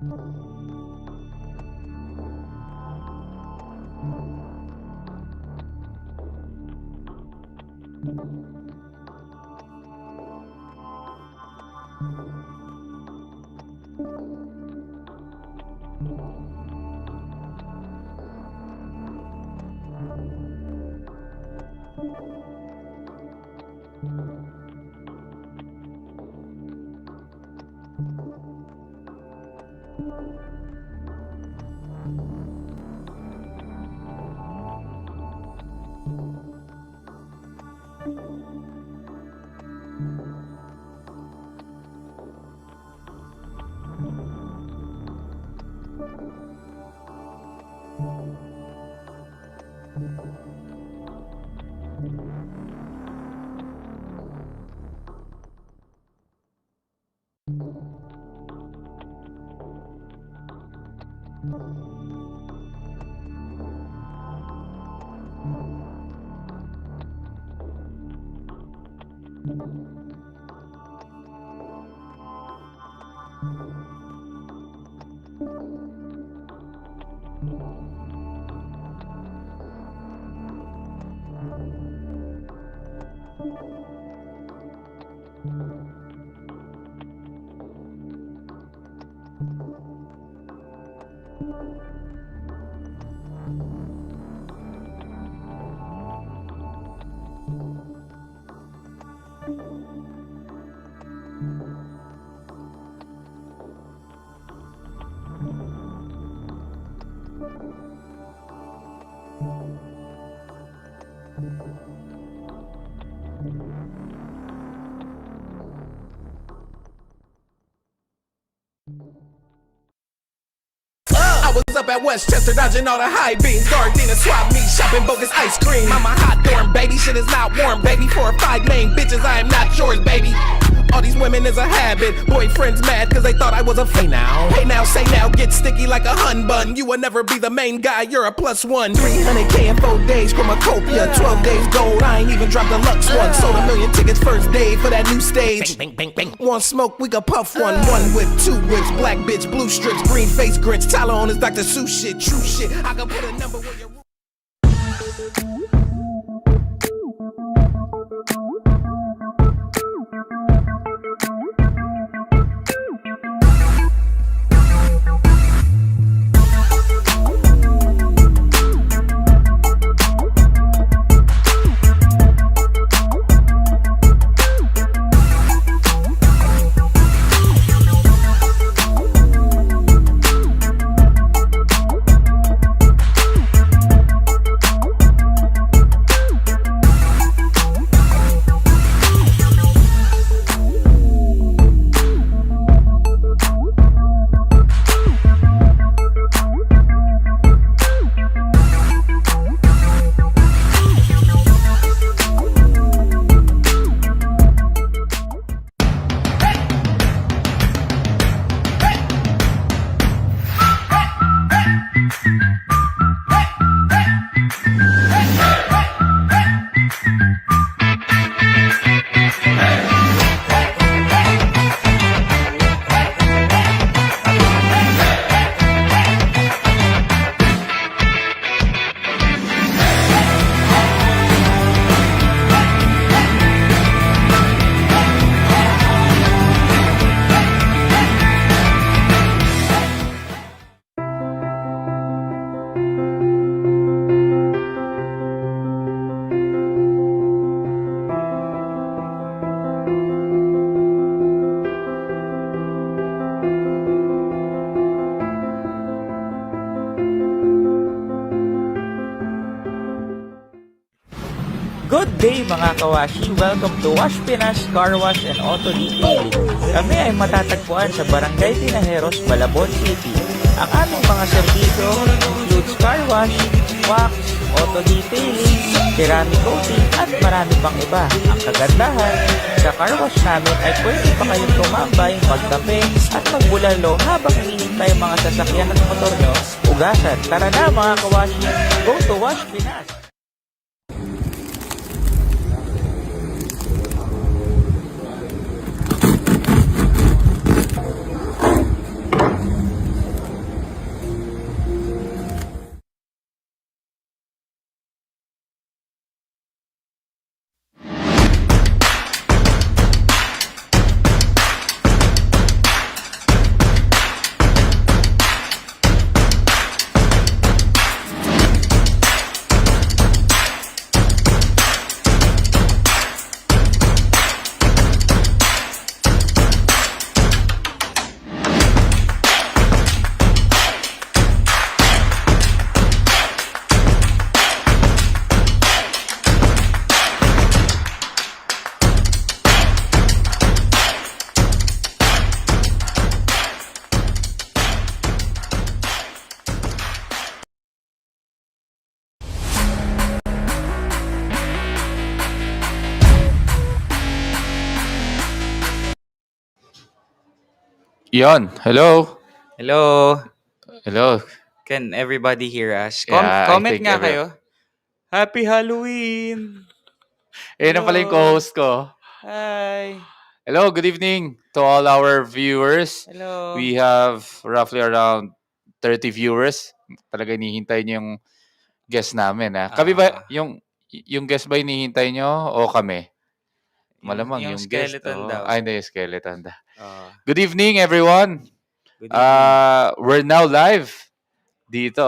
I was up at Westchester dodging all the high beams. Gardena swap me, shopping bogus ice cream. I'm a hot dorm, baby, shit is not warm, baby. 4 or 5 main bitches, I am not yours, baby. All these women is a habit. Boyfriends mad cause they thought I was a Hey now, say now, get sticky like a hun bun. You will never be the main guy, you're a +1. 300K in 4 days, chromacopia. 12 days gold, I ain't even dropped the Lux one. Sold 1 million tickets first day for that new stage. Bang, bang, bang, bang. Want smoke, we can puff one. 1 whip, 2 whips, black bitch, blue strips, green face grits. Tyler on his Dr. Seuss shit, true shit. I can put a number where you're... Good day mga kawashi! Welcome to Wash Pinas Car Wash and Auto Detailing. Kami ay matatagpuan sa Barangay Tinajeros, Malabon City. Ang aming mga serbisyo includes car wash, wax, auto detailing, ceramic coating at marami pang iba. Ang kagandahan, sa car wash namin ay pwede pa kayong tumambay, magkape at magbulalo habang hinihintay mga sasakyan at motor nyo ugasan. Tara na mga kawashi! Go to Wash Pinas! Yon, hello. Hello. Hello. Can everybody hear us? Yeah, I Comment think nga kayo. Happy Halloween! na pala yung Hello. co-host ko. Hi. Hello, good evening to all our viewers. Hello. We have roughly around 30 viewers. Talaga hinihintay niyo yung guest namin, ha? Kami ba, yung guest ba hinihintay niyo o kami? Malamang yung guest. skeleton Oh. daw. Ay, hindi, yung skeleton. Ah, Good evening, everyone. good evening. We're now live dito.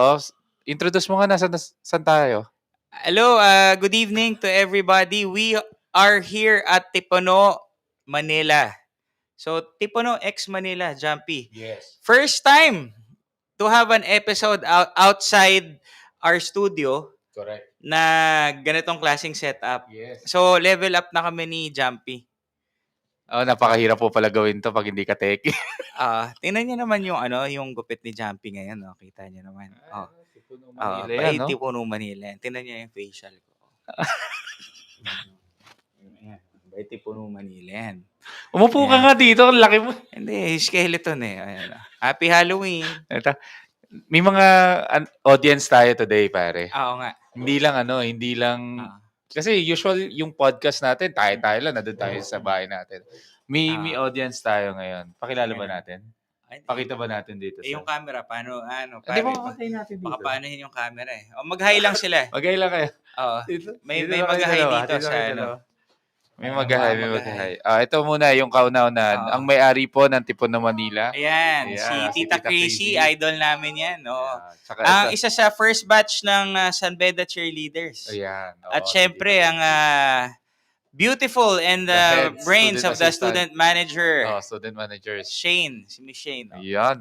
Introduce mo nga na saan tayo? Hello, good evening to everybody. We are here at Tipono, Manila. So, Tipono X Manila, Jumpy. Yes. First time to have an episode outside our studio Correct. na ganitong klaseng setup. Yes. So, level up na kami ni Jumpy. Oh, napakahirap po pala gawin to pag hindi ka tech. Tingnan niyo naman yung gupit ni Jumpy ngayon, no? Kita niyo naman. Tipono Manila yan. Tingnan niyo yung facial ko. Ayan, Tipono Manila yan. Umupo ka nga dito, ang laki mo. Hindi, skeleton eh. Ayan. Happy Halloween. Ito, may mga audience tayo today, pare. Oo nga. Hindi lang kasi usual yung podcast natin, tayo lang, nandun tayo sa bahay natin. May audience tayo ngayon. Pakilala ba natin? Pakita ba natin dito? Yung camera, paano? Hindi mo kakatay natin dito. Baka paanohin yung camera eh. O, mag-hi lang sila. Mag-hi lang kayo. Oo. Dito, May dito mag-hi dalawa, dito dito sa kayo ano. dalawa. May mag-hi. Ito muna yung kauna-unan. Ang may-ari po ng Tipono Manila. Ayan, si Tita Crazy, idol namin yan. Ang isa sa first batch ng San Beda cheerleaders. Ayan. At syempre, ang beautiful and brains of the student manager. Student managers. Shane, si Miss Shane. Ayan,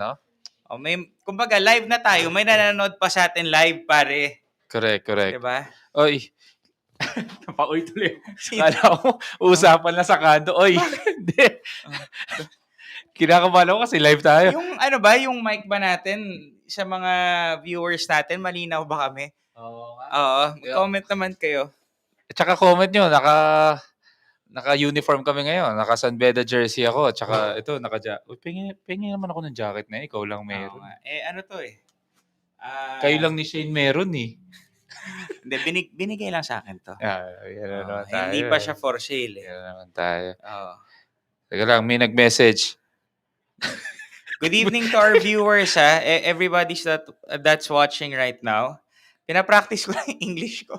Kumbaga, live na tayo. May nanonood pa sa atin live, pare. Correct. Diba? Oy. Napauy tuloy. Kala ko, usapan na sa kando. Oy, hindi. Kinakabahan ako kasi live tayo. Yung mic ba natin sa mga viewers natin, malinaw ba kami? Oo. Comment naman kayo. At saka comment nyo, naka-uniform kami ngayon. Naka-San Beda jersey ako. At saka ito, pengi naman ako ng jacket na ikaw lang meron. Ano to eh? Kayo lang ni Shane meron eh. Hindi, binigay lang sa akin to. Yan naman tayo. Hindi pa siya for sale eh. Yan naman tayo. Teka lang, may nag-message. Good evening to our viewers, ha. Everybody that's watching right now. Pinapractice ko lang yung English ko.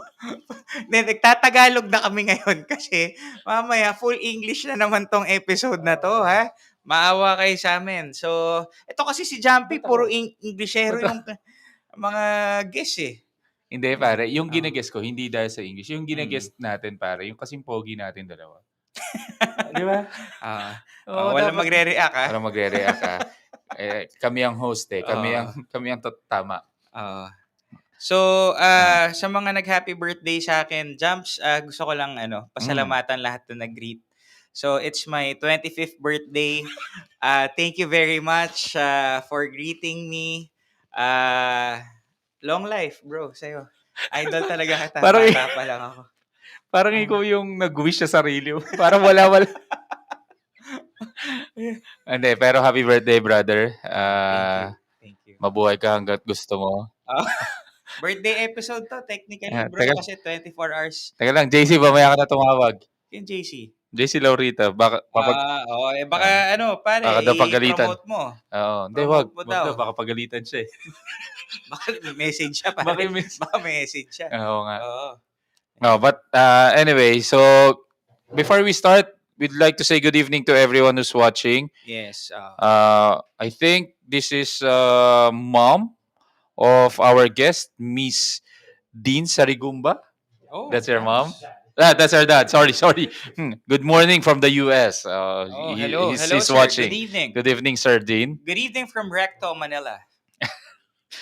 Nagtatagalog na kami ngayon kasi mamaya full English na naman tong episode na to, ha. Maawa kayo sa amin. So, ito kasi si Jumpy, puro Englishero yung mga guests eh. Hindi, pare. Yung ginaguess ko, hindi dahil sa English. Yung ginaguess natin, pare, yung kasing pogi natin dalawa. Di ba? Walang magre-react, ha? Walang magre-react, ha? Kami ang host, eh. Kami ang tama. So, sa mga nag-happy birthday sa akin, Jumps, gusto ko lang pasalamatan lahat na nag-greet. So, it's my 25th birthday. Thank you very much for greeting me. Long life, bro, sa'yo. Idol talaga kita. Bata pa lang ako. Parang ikaw yung nag-wish sa sarili mo. Parang wala. Hindi, pero happy birthday, brother. Thank you. Mabuhay ka hanggat gusto mo. Birthday episode to, technically, bro, kasi 24 hours. Teka lang, JC, mamaya ka na tumawag. Yung JC? JC Laurita, baka pare, daw pagalitan. I-promote mo. Oo, hindi, wag daw, baka pagalitan siya eh. Baka message siya, pare. Baka message siya. Oo nga. No, but anyway, so before we start, we'd like to say good evening to everyone who's watching. Yes. I think this is mom of our guest, Miss Dean Sarigumba. Oh, that's your mom? That's our dad. Sorry. Good morning from the US. Hello, he's sir. watching. Good evening. Good evening, Sir Dean. Good evening from Recto, Manila.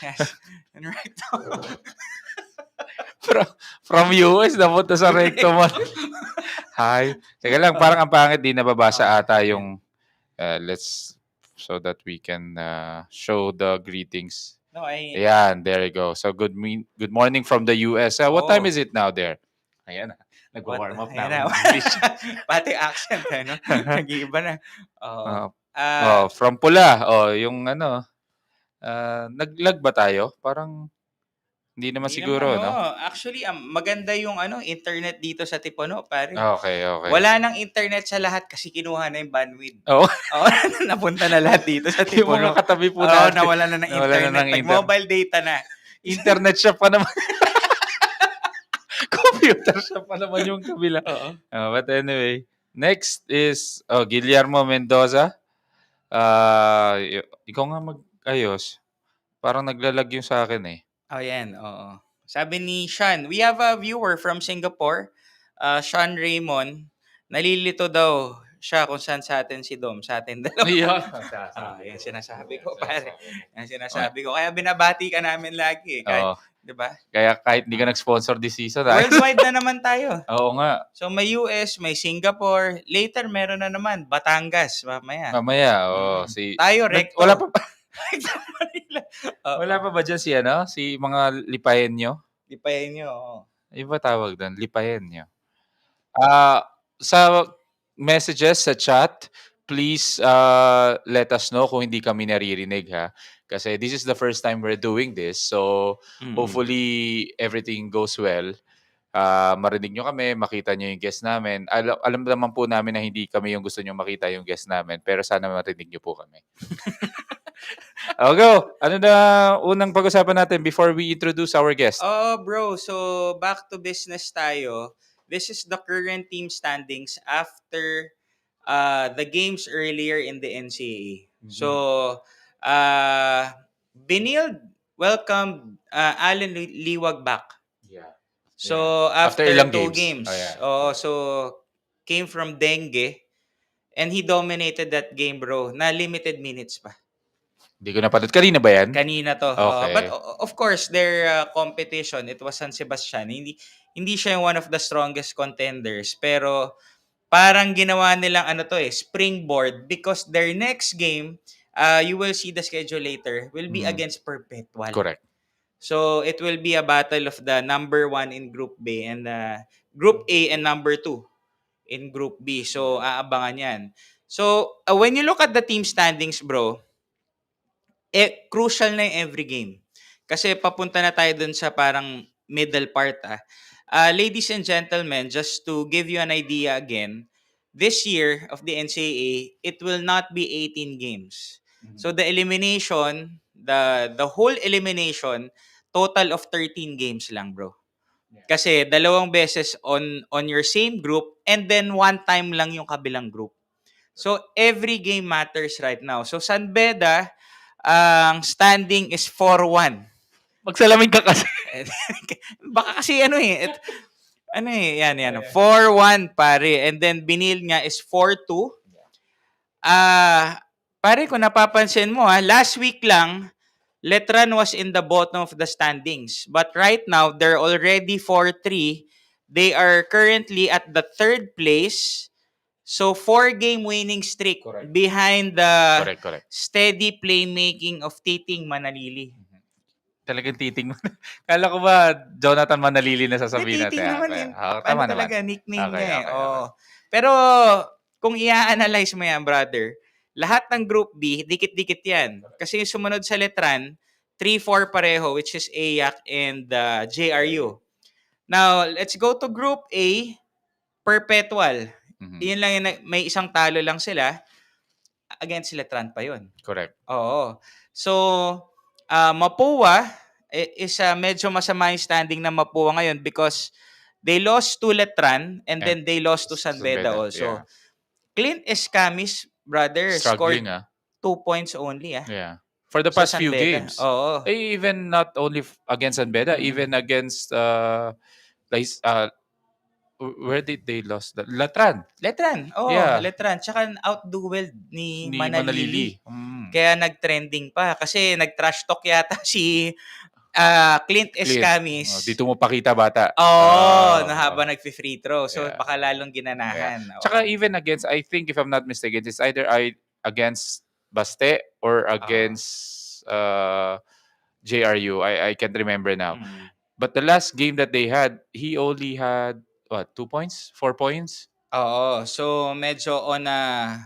Yes. In Recto. From US, napunta sa Recto man. Hi. Teka lang, parang ang pangit, di nababasa ata yung let's so that we can show the greetings. No, Ayan, there you go. So good morning from the US. What time is it now there? Ayan, nag-warm up na. Pati accent, no? Nag-iiba na. Ah, from pula. Yung naglag ba tayo? Parang hindi naman hindi naman, siguro, no? Actually, maganda yung internet dito sa Tipono, pare. Okay, okay. Wala nang internet sa lahat kasi kinuha na yung bandwidth. Oo. Oo, napunta na lahat dito sa Yung mga Tipono. katabi po Oo, natin. nawala na ng Nawala na internet. ng Nag-mobile data na. Internet shop pa naman. Computer shop pa naman yung kabila. Oo. But anyway, next is Guillermo Mendoza. Ikaw nga mag-ayos. Parang naglalag yung sa akin eh. Oh, yan. Oo. Sabi ni Sean, we have a viewer from Singapore, Sean Raymond. Nalilito daw siya kung saan sa atin si Dom. Sa atin dalawa. Ayun. Yan sinasabi ko, pare. Yan sinasabi ko. Kaya binabati ka namin lagi. Kahit, Oo. di ba? Kaya kahit hindi ka nag-sponsor this season. Worldwide na naman tayo. Oo nga. So may US, may Singapore. Later, meron na naman. Batangas, mamaya. Mamaya, Tayo, recto. Wala pa Oo. wala pa ba dyan si mga lipayen nyo? Lipayin nyo. Oo. Iba tawag doon, lipayen nyo. Sa messages sa chat, please let us know kung hindi kami naririnig ha. Kasi this is the first time we're doing this. So hopefully everything goes well. Marinig nyo kami, makita nyo yung guest namin. Alam naman po namin na hindi kami yung gusto nyo makita yung guest namin. Pero sana marinig nyo po kami. Go! Ano na unang pag-usapan natin before we introduce our guest? Bro. So, back to business tayo. This is the current team standings after the games earlier in the NCAA. So, Benil welcomed Alan Liwag back. Yeah. So, after ilang 2 games? games. Oh, yeah. So, came from dengue. And he dominated that game, bro. Na limited minutes pa. Hindi ko napanood. Kanina ba yan? Kanina to. Okay. But of course, their competition, it was San Sebastian. Hindi siya yung one of the strongest contenders. Pero parang ginawa nilang springboard because their next game, you will see the schedule later, will be against Perpetual. Correct. So it will be a battle of the number 1 in Group B and Group A and number 2 in Group B. So aabangan yan. So when you look at the team standings, bro, crucial na yung every game. Kasi papunta na tayo dun sa parang middle part. Ladies and gentlemen, just to give you an idea again, this year of the NCAA, it will not be 18 games. So the elimination, the whole elimination, total of 13 games lang, bro. Kasi 2 beses on your same group and then 1 time lang yung kabilang group. So every game matters right now. So San Beda, ang standing is 4-1. Magsalamin ka kasi. Baka kasi yan. 4-1 pare. And then Benil nga is 4-2. Pare, kung napapansin mo last week lang, Letran was in the bottom of the standings. But right now, they're already 4-3. They are currently at the 3rd place. So, 4-game winning streak. Correct. Behind the Correct. steady playmaking of Titing Manalili. Talagang titing. Kala ko ba Jonathan Manalili na sasabihin natin? Titing naman yun. Tama naman. Talaga nickname niya. Okay. Pero, kung i-analyze mo yan, brother, lahat ng Group B, dikit-dikit yan. Kasi yung sumunod sa Letran, 3-4 pareho, which is AYAC and JRU. Now, let's go to Group A, Perpetual. Yun lang may isang talo lang sila. Against Letran pa yun. Correct. Oo. So, Mapua is medyo masama yung standing ng Mapua ngayon because they lost to Letran and then they lost to San Beda also. Yeah. Clint Escamis, brother, Struggling, scored 2 points only. Yeah. For the past few games. Oo. Even not only against San Beda, even against where did they lost? Letran. Oo, Yeah. Letran. Tsaka out-dueled ni Manalili. Mm. Kaya nag-trending pa. Kasi nag-trash talk yata si Clint Escamis. Dito mo pakita, bata. Habang nag-free throw. So, baka lalong ginanahan. Yeah. Tsaka even against, I think if I'm not mistaken, it's either against Baste or against JRU. I can't remember now. But the last game that they had, he only had 2 points? 4 points? Oo. So, medyo on a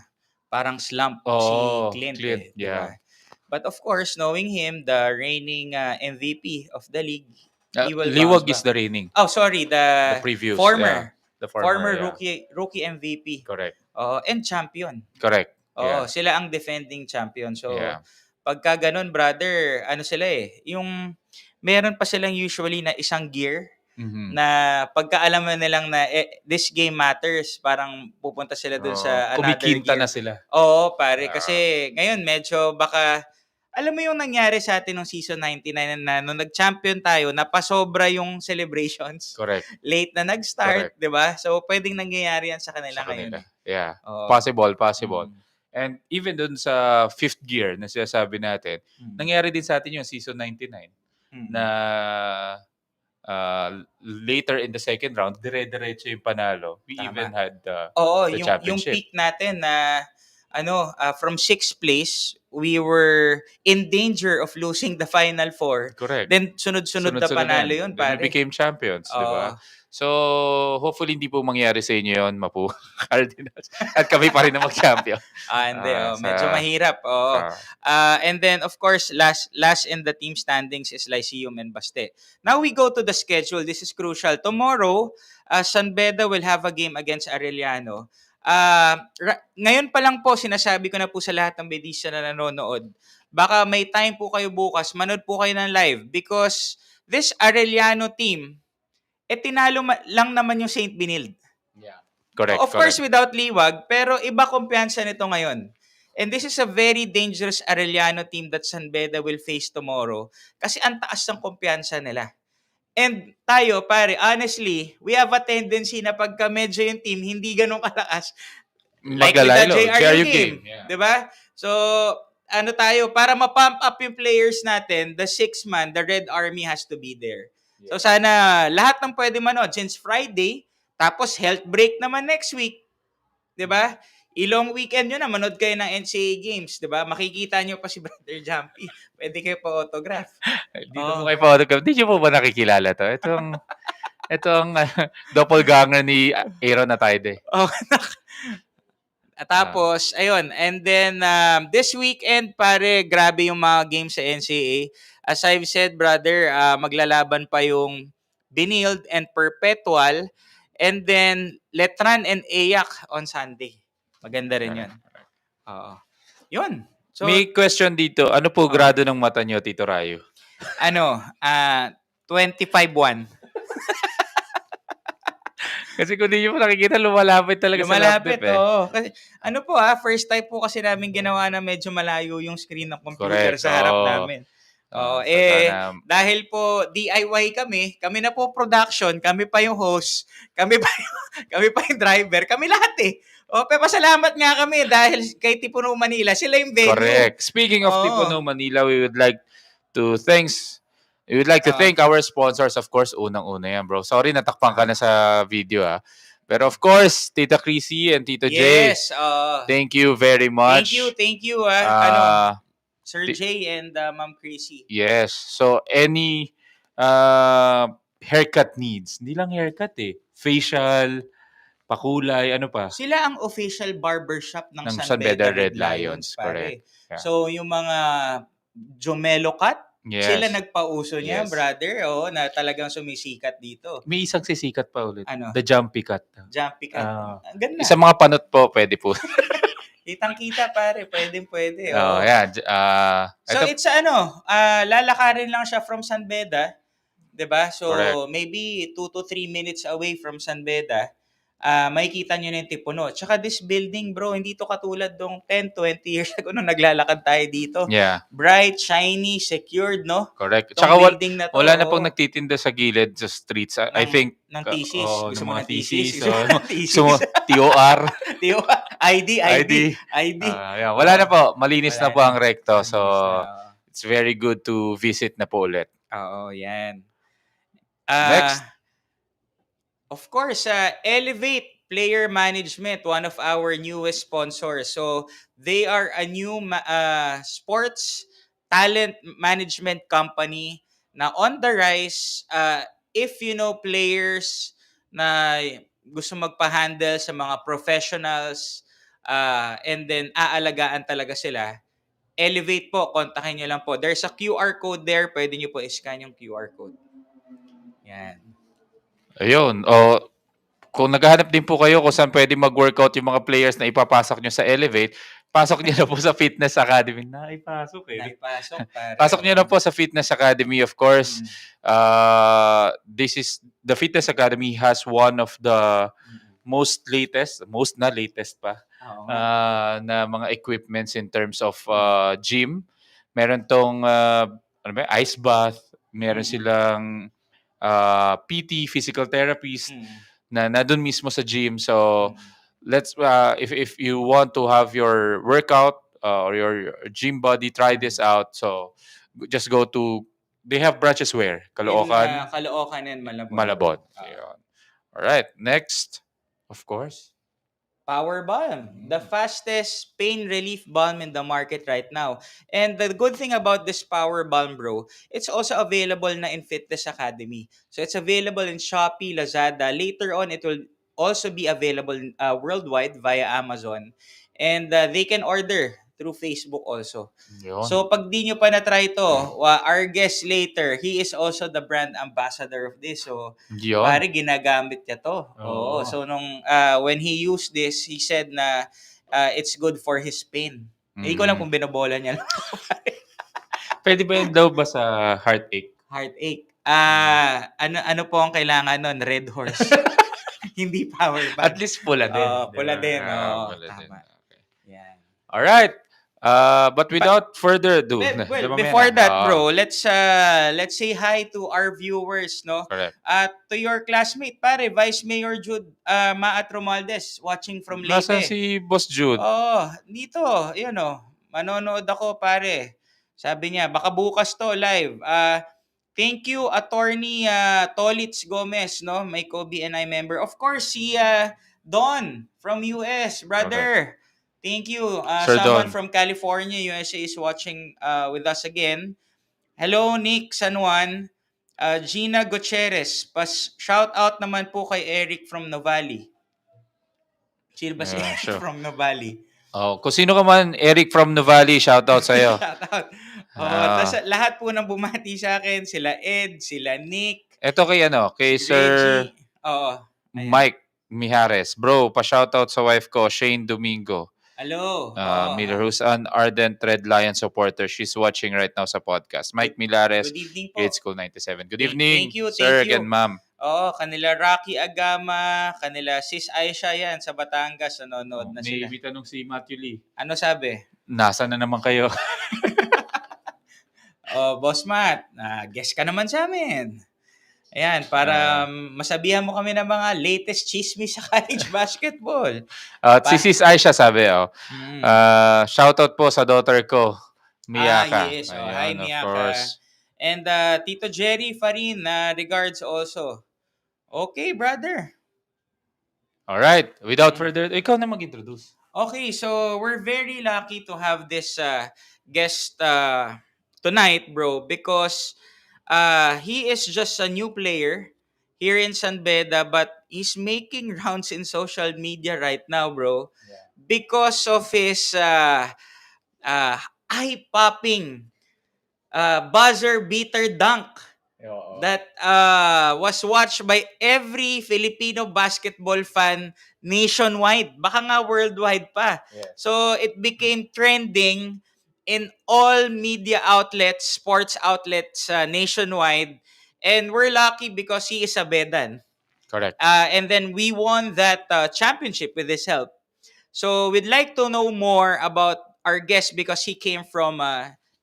parang slump si Oh, Clint Clint, di ba? yeah. But of course, knowing him, the reigning MVP of the league, he will bounce Liwag is back. the reigning. Oh, sorry, The the previous, yeah. former The former, yeah. rookie MVP. Correct. And champion. Correct. Oo, Yeah. sila ang defending champion. So, Yeah. pagka ganun, brother, ano sila yung meron pa silang usually na isang gear Mhm. na pagka alam mo nilang na this game matters, parang pupunta sila dun sa another Kumikinta gear. na sila. Oo, pare. Ah. Kasi ngayon medyo baka, alam mo yung nangyari sa atin nung season 99 na nung nag-champion tayo, napasobra yung celebrations. Correct. Late na nag-start, Correct. di ba? So, pwedeng nangyayari yan sa kanila Sa ngayon. kanila. Yeah. Oo. Possible. Mm. And even dun sa fifth gear na sinasabi natin, nangyari din sa atin yung season 99 na later in the second round, dire-diretso yung panalo. We Tama. even had the yung championship. peak natin na from 6th place, we were in danger of losing the final 4. Correct. Then sunod-sunod na panalo yun, Then pare. we became champions, di ba? Oo. So, hopefully hindi po mangyari sa inyo yun, Mapu Cardinals. At kami pa rin na mag-champion. Hindi. Medyo mahirap. And then, of course, last in the team standings is Lyceum and Baste. Now we go to the schedule. This is crucial. Tomorrow, San Beda will have a game against Arellano. Ngayon pa lang po, sinasabi ko na po sa lahat ng bedista na nanonood, baka may time po kayo bukas, manood po kayo ng live because this Arellano team, tinalo lang naman yung St. Benilde. Yeah. Correct. Of course, without Liwag, pero iba kumpiyansa nito ngayon. And this is a very dangerous Arellano team that San Beda will face tomorrow kasi ang taas ng kumpiyansa nila. And tayo, pare, honestly, we have a tendency na pagka medyo yung team hindi ganun kalakas, like with the JRU game. Yeah. Diba? So, tayo, para ma-pump up yung players natin, the 6-man, the Red Army has to be there. Yeah. So, sana lahat ng pwede manood since Friday, tapos health break naman next week. Diba? Ilong weekend nyo na, manood kayo ng NCAA games, di ba? Makikita nyo pa si Brother Jumpy. Pwede kayo pa-autograph. Hindi mo kayo pa-autograph. Hindi nyo po ba nakikilala to? Itong doppelganger ni Aaron Atayde. Tapos, ayun. And then, this weekend, pare, grabe yung mga games sa NCAA. As I've said, brother, maglalaban pa yung Benilde and Perpetual. And then, Letran and Ayak on Sunday. Maganda rin yun. Yun. So, may question dito. Ano po grado ng mata nyo, Tito Rayo? 25-1. Kasi kung di nyo po nakikita, lumalapit talaga sa laptop eh. Oo. Kasi, first time po kasi namin ginawa na medyo malayo yung screen ng computer sa harap namin. Dahil po DIY kami na po production, kami pa yung host, kami pa yung driver, kami lahat eh. Pero pasalamat nga kami dahil kay Tipuno Manila, sila yung venue. Correct. Speaking of Tipuno Manila, we would like to thank our sponsors, of course. Unang-una yan, bro. Sorry, natakpan ka na sa video, Pero of course, Tita Chrissy and Tito Jay. Yes. Thank you very much. Thank you. Sir Jay and Ma'am Chrissy. Yes. So, any haircut needs. Hindi lang haircut facial, pakulay, ano pa? Sila ang official barbershop ng San Beda Red Lions. Correct. Yeah. So, yung mga Jomelo cut, sila nagpauso niya, brother. Na talagang sumisikat dito. May isang sisikat pa ulit. Ano? The Jumpy Cut. Jumpy Cut. Ganda. Isang mga panot po, pwede po. Kitang-kita, pare. Pwede. Yeah. So, it's lalakarin lang siya from San Beda. Diba? So, correct. Maybe 2 to 3 minutes away from San Beda. Makikita nyo na yung Tipuno. Tsaka this building, bro, hindi to katulad dong 10, 20 years ago nung naglalakad tayo dito. Yeah. Bright, shiny, secured, no? Correct. Tsaka wala na pong nagtitinda sa gilid sa streets. I think ng thesis. Gusto mo ng thesis. TOR. ID. Yeah. Wala na po. Malinis na po ang recto. So, it's very good to visit na po ulit. Oo, yan. Next. Of course, Elevate Player Management, one of our newest sponsors. So, they are a new sports talent management company na on the rise. If you know players na gusto magpa-handle sa mga professionals, and then aalagaan talaga sila, Elevate po, kontakin nyo lang po. There's a QR code there. Pwede nyo po i-scan yung QR code. Yan. Ayun. Kung naghahanap din po kayo kung saan pwede mag-workout yung mga players na ipapasok nyo sa Elevate, pasok nyo na po sa Fitness Academy. Naipasok eh. Naipasok, pare. Pasok nyo na po sa Fitness Academy, of course. This is the Fitness Academy has one of the most na latest pa na mga equipments in terms of gym. Meron tong ice bath, meron silang PT, physical therapist na doon mismo sa gym. So let's if you want to have your workout or your gym body, try this out. So just go to, they have branches where? Caloocan, Caloocan and Malabon. Malabon. All right, next, of course, Power Balm, the fastest pain relief balm in the market right now. And the good thing about this Power Balm, bro, it's also available na in Fitness Academy. So it's available in Shopee, Lazada. Later on, it will also be available worldwide via Amazon. And they can order through Facebook also. yun. So pag di nyo pa na-try to, our guest later, he is also the brand ambassador of this. So Yun. pare, ginagamit niya to. Oo. So nung when he used this, he said na it's good for his pain. Hindi ko lang kung binobola niya lang. Pwede ba yun daw ba sa heartache? Heartache. Ano po ang kailangan nun? Red horse. Hindi power At band. least pula din. Pula din. Pula din. Tama. Okay. Yan. Alright. But without further ado, Well, before that, bro, let's say hi to our viewers, no? Correct. To your classmate, pare, Vice Mayor Jude Maat Romualdez, watching from Leyte. Nasaan si Boss Jude? Dito, yun manonood ako, pare. Sabi niya, baka bukas to live. Thank you, Attorney Tolitz Gomez, no? May Kobe and I member. Of course, si Don from US, brother. Thank you. Sir Someone Don from California, USA is watching with us again. Hello, Nick San Juan. Gina Gutierrez. Shout out naman po kay Eric from Novali. Chill ba si Eric sure. from Novali? Kung sino ka man, Eric from Novali, shout out sa'yo. Shout out. Tas lahat po nang bumati sa akin, sila Ed, sila Nick. Ito kay Sir Mike Mijares. Bro, pa-shoutout sa wife ko, Shane Domingo. Hello. Miller, who's an ardent Red Lion supporter. She's watching right now sa podcast. Mike Milares, Good evening po. Grade School 97. Good evening, Thank you, sir thank you. and ma'am. Kanila Rocky Agama, kanila Sis Aisha yan sa Batangas, nanonood na sila. May tanong si Matthew Lee. Ano sabi? Nasaan na naman kayo? Boss Matt, guess ka naman sa amin. Ayan, para masabihan mo kami ng mga latest chismis sa college basketball. Si Sis Aisha sabi, shoutout po sa daughter ko, Miyaka. Yes. Ayun, Hi, of Miyaka. course. And Tito Jerry Farin, regards also. Okay, brother. Alright, without further ado, ikaw na mag-introduce. Okay, so we're very lucky to have this guest tonight, bro, because he is just a new player here in San Beda, but he's making rounds in social media right now, bro, because of his eye-popping buzzer beater dunk that was watched by every Filipino basketball fan nationwide. Baka nga worldwide pa. Yeah. So it became trending in all media outlets, sports outlets nationwide. And we're lucky because he is a Bedan. Correct. And then we won that championship with his help. So we'd like to know more about our guest because he came from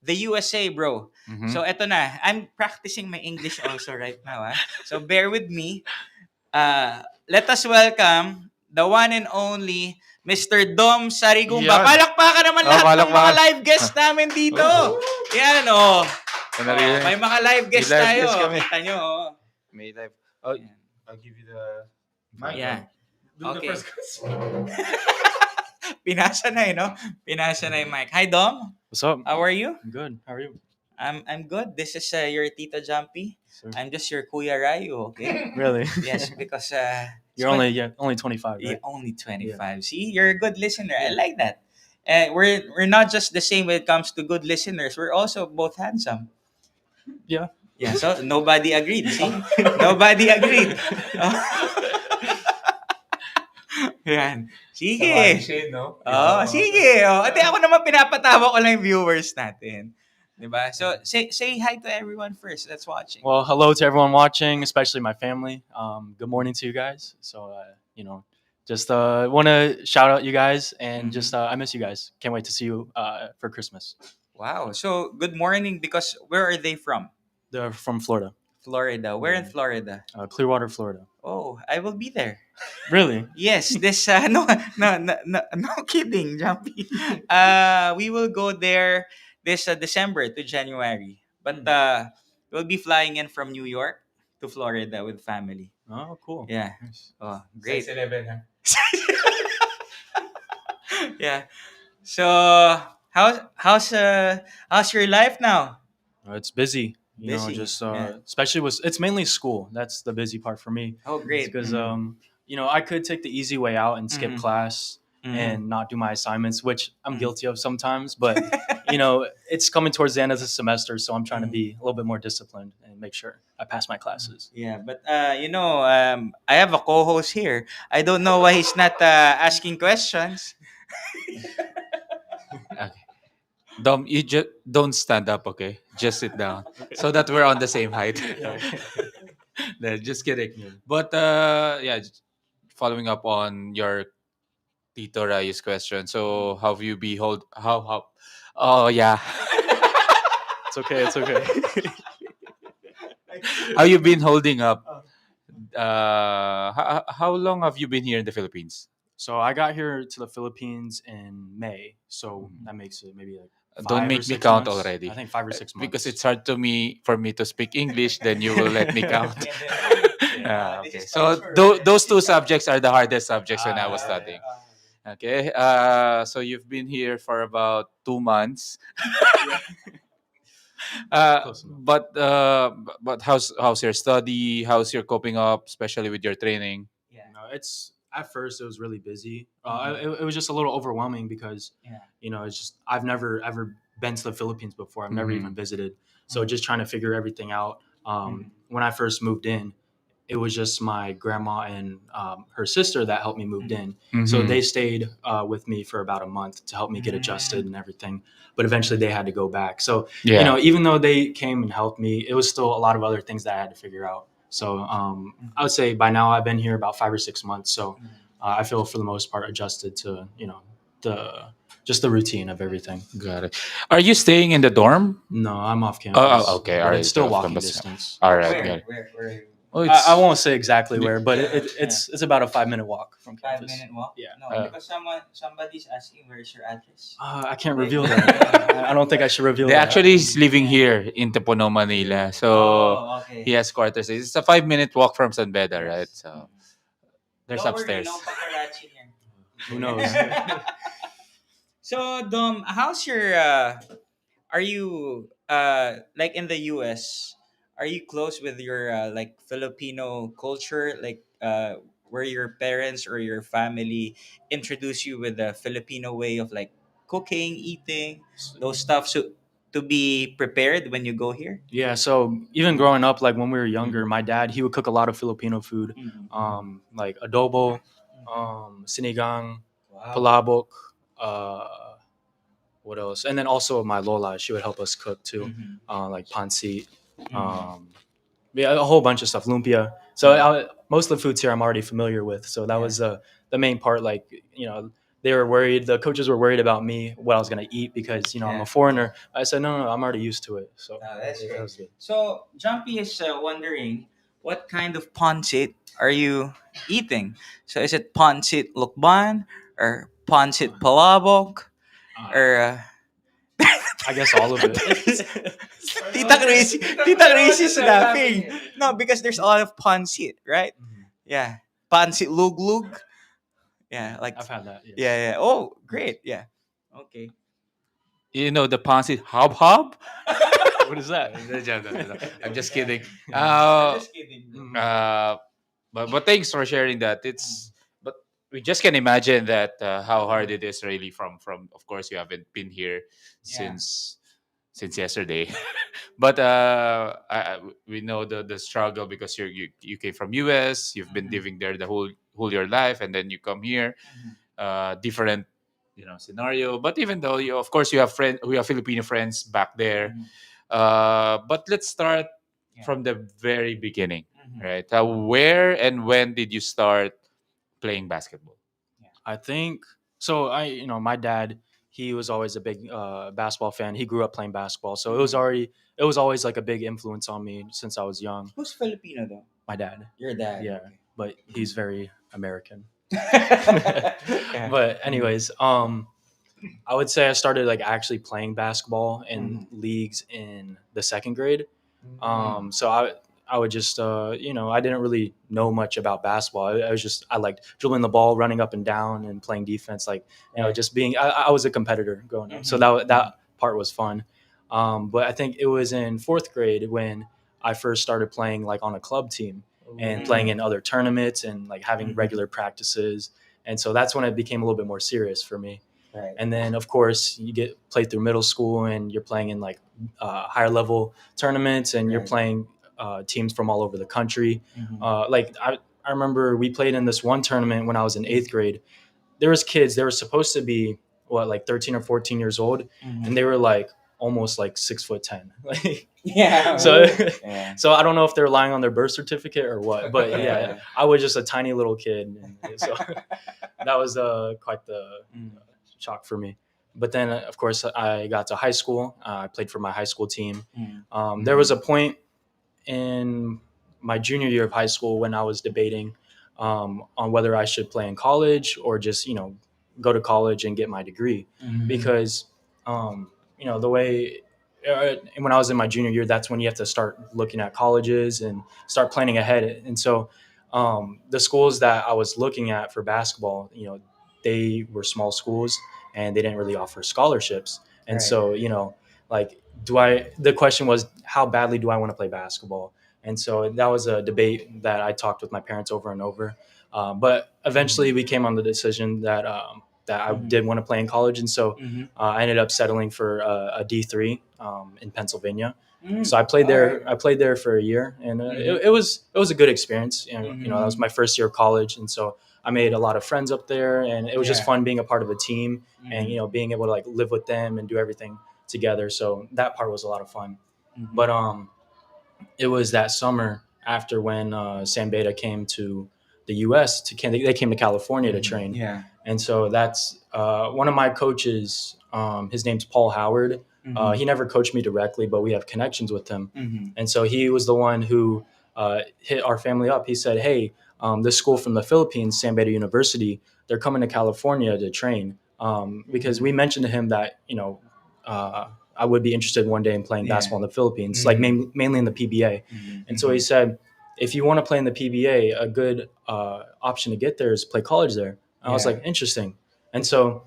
the USA, bro. Mhm. So eto na. I'm practicing my English also right now. So bear with me. Let us welcome the one and only Mr. Dom Sarigumba. Yan. Palakpakan naman lahat ng mga palakpakan. live guests namin dito. Yan, may mga live guests May live tayo. guests kami. Kita nyo, May live. I'll give you the mic. Yeah. Do the Okay. first question. Pinasa na no? Pinasa na yung mic. Hi, Dom. What's up? How are you? I'm good. How are you? I'm good. This is your Tito Jumpy. Sir. I'm just your Kuya Rayo, okay? Really? Yes, because You're only 25, yeah, right? only 25. See, you're a good listener. I like that. We're not just the same when it comes to good listeners. We're also both handsome. Yeah. Yeah, so nobody agreed. See? Nobody agreed. Yan. Sige. no? Oh, sige. Oh, ate ako naman pinapatawa ko lang yung viewers natin. 'Di ba? So say hi to everyone first that's watching. Well, hello to everyone watching, especially my family. Good morning to you guys. So, just want to shout out you guys and just I miss you guys. Can't wait to see you for Christmas. Wow. So good morning because where are they from? They're from Florida, Florida. Where in Florida? Clearwater, Florida. Oh, I will be there. Really? Yes, this no kidding, Jumpy. We will go there this December to January. But we'll be flying in from New York to Florida with family. Oh, cool. Yeah. Nice. Oh, great. 11, ha? Yeah. So how's your life now? It's busy. Busy, yeah. Especially it's mainly school. That's the busy part for me. Oh, great. Because I could take the easy way out and skip Mhm. class Mhm. and not do my assignments, which I'm Mhm. guilty of sometimes. But it's coming towards the end of the semester, so I'm trying to be a little bit more disciplined and make sure I pass my classes. Yeah, but I have a co-host here. I don't know why he's not asking questions. Okay. Dom, you just don't stand up, okay? Just sit down so that we're on the same height. No, just kidding. Yeah. But following up on your Tito Ray's question. So how have you behold how oh yeah. It's okay. It's okay. How you been holding up? How long have you been here in the Philippines? So I got here to the Philippines in May, so that makes it maybe like Don't 5 or make me 6 count months. already. I think 5 or 6 months. Because it's hard for me to speak English, then you will let me count. Okay. So those two subjects are the hardest subjects when I was studying. Okay. So you've been here for about 2 months. Close enough. But how's your study? How's your coping up, especially with your training? Yeah. It's at first it was really busy. It was just a little overwhelming because Yeah. it's just I've never ever been to the Philippines before. I've never Mhm. even visited, so just trying to figure everything out. When I first moved in, it was just my grandma and her sister that helped me move in. So Mhm. they stayed with me for about a month to help me get adjusted and everything. But eventually they had to go back. So Yeah. even though they came and helped me, it was still a lot of other things that I had to figure out. So I would say by now I've been here about 5 or 6 months. So I feel for the most part adjusted to the just the routine of everything. Got it. Are you staying in the dorm? No, I'm off campus. Okay, but all right, It's still off walking campus. distance. All right. Got it. Where? Oh, I won't say exactly where, but Yeah, it's about a 5 minute walk from campus. 5 minute walk? Yeah. No, because somebody's asking where's your address. I can't reveal that. I don't think I should reveal They that. actually is living here in Tepono, Manila. So Okay. he has quarters. It's a 5 minute walk from San Beda, right? So there's Don't upstairs. Worry, no paparazzi here. Who knows? So Dom, how's your are you like in the US, are you close with your like Filipino culture, like where your parents or your family introduce you with the Filipino way of like cooking, eating, those stuff, so to be prepared when you go here? Yeah. So even growing up, like when we were younger, my dad he would cook a lot of Filipino food, like adobo, sinigang, Wow. palabok. What else? And then also my lola, she would help us cook too, like pancit. Yeah, a whole bunch of stuff, lumpia. So most of the foods here I'm already familiar with. So that was the main part. Like they were worried. The coaches were worried about me what I was gonna eat because I'm Yeah. a foreigner. I said no, I'm already used to it. So That's that great. was good. So Jumpy is wondering what kind of pancit are you eating? So is it pancit lukban or pancit palabok or I guess all of it. Tita Grace is laughing. No, because there's a lot of pancit, right? Yeah, pancit luglug. Yeah, like I've had that. Yes. yeah. Oh, great. Yeah. Okay. You know the pancit hob hob? What is that? I'm just kidding. Mm. But thanks for sharing that. But we just can imagine that how hard it is really from of course you haven't been here Yeah. since yesterday. But we know the struggle because you came from US, you've been Mhm. living there the whole your life, and then you come here, different scenario. But even though you of course we have Filipino friends back there. Mhm. But let's start Yeah. from the very beginning, Mhm. right? Where and when did you start playing basketball? I think so. My dad, he was always a big basketball fan. He grew up playing basketball, so it was always like a big influence on me since I was young. Who's Filipino though? My dad, Your dad. yeah, but he's very American. Okay. But anyways, I would say I started like actually playing basketball in leagues in the second grade. So I would just I didn't really know much about basketball. I was just I liked dribbling the ball, running up and down, and playing defense. Like Right. just being I was a competitor growing up, so that part was fun. But I think it was in fourth grade when I first started playing like on a club team and playing in other tournaments and like having Mhm. regular practices. And so that's when it became a little bit more serious for me. Right. And then of course you get played through middle school and you're playing in like higher level tournaments and you're Right. playing teams from all over the country. Mhm. I remember we played in this one tournament when I was in eighth grade. There was kids, they were supposed to be like 13 or 14 years old, Mhm. and they were like almost like 6'10". Like, Yeah. so Yeah. so I don't know if they're lying on their birth certificate or what, but Yeah. yeah, I was just a tiny little kid, and so that was quite the Mm. shock for me. But then, of course, I got to high school. I played for my high school team. Mm. There was a point in my junior year of high school when I was debating on whether I should play in college or just go to college and get my degree, Mhm. because the way when I was in my junior year, that's when you have to start looking at colleges and start planning ahead. And so the schools that I was looking at for basketball, they were small schools and they didn't really offer scholarships. And Right. so like the question was, how badly do I want to play basketball? And so that was a debate that I talked with my parents over and over. But eventually we came on the decision that I Mhm. did want to play in college. And so Mhm. I ended up settling for a D3 in Pennsylvania. Mm. So I played there. Alright. I played there for a year, and Mhm. it was a good experience. Mhm. That was my first year of college, and so I made a lot of friends up there, and it was just Yeah. fun being a part of a team and Mhm. being able to like live with them and do everything together. So that part was a lot of fun. Mhm. But it was that summer after when Sam Beta came to the U.S. They came to California to train, Yeah. and so that's one of my coaches. His name's Paul Howard. Mhm. He never coached me directly, but we have connections with him. Mhm. And so he was the one who hit our family up. He said, "Hey, this school from the Philippines, San Beda University, they're coming to California to train." Because we mentioned to him that I would be interested one day in playing Yeah. basketball in the Philippines, Mhm. like mainly in the PBA. Mhm. And so he said, "If you want to play in the PBA, a good option to get there is play college there." I was Yeah. like, interesting. And so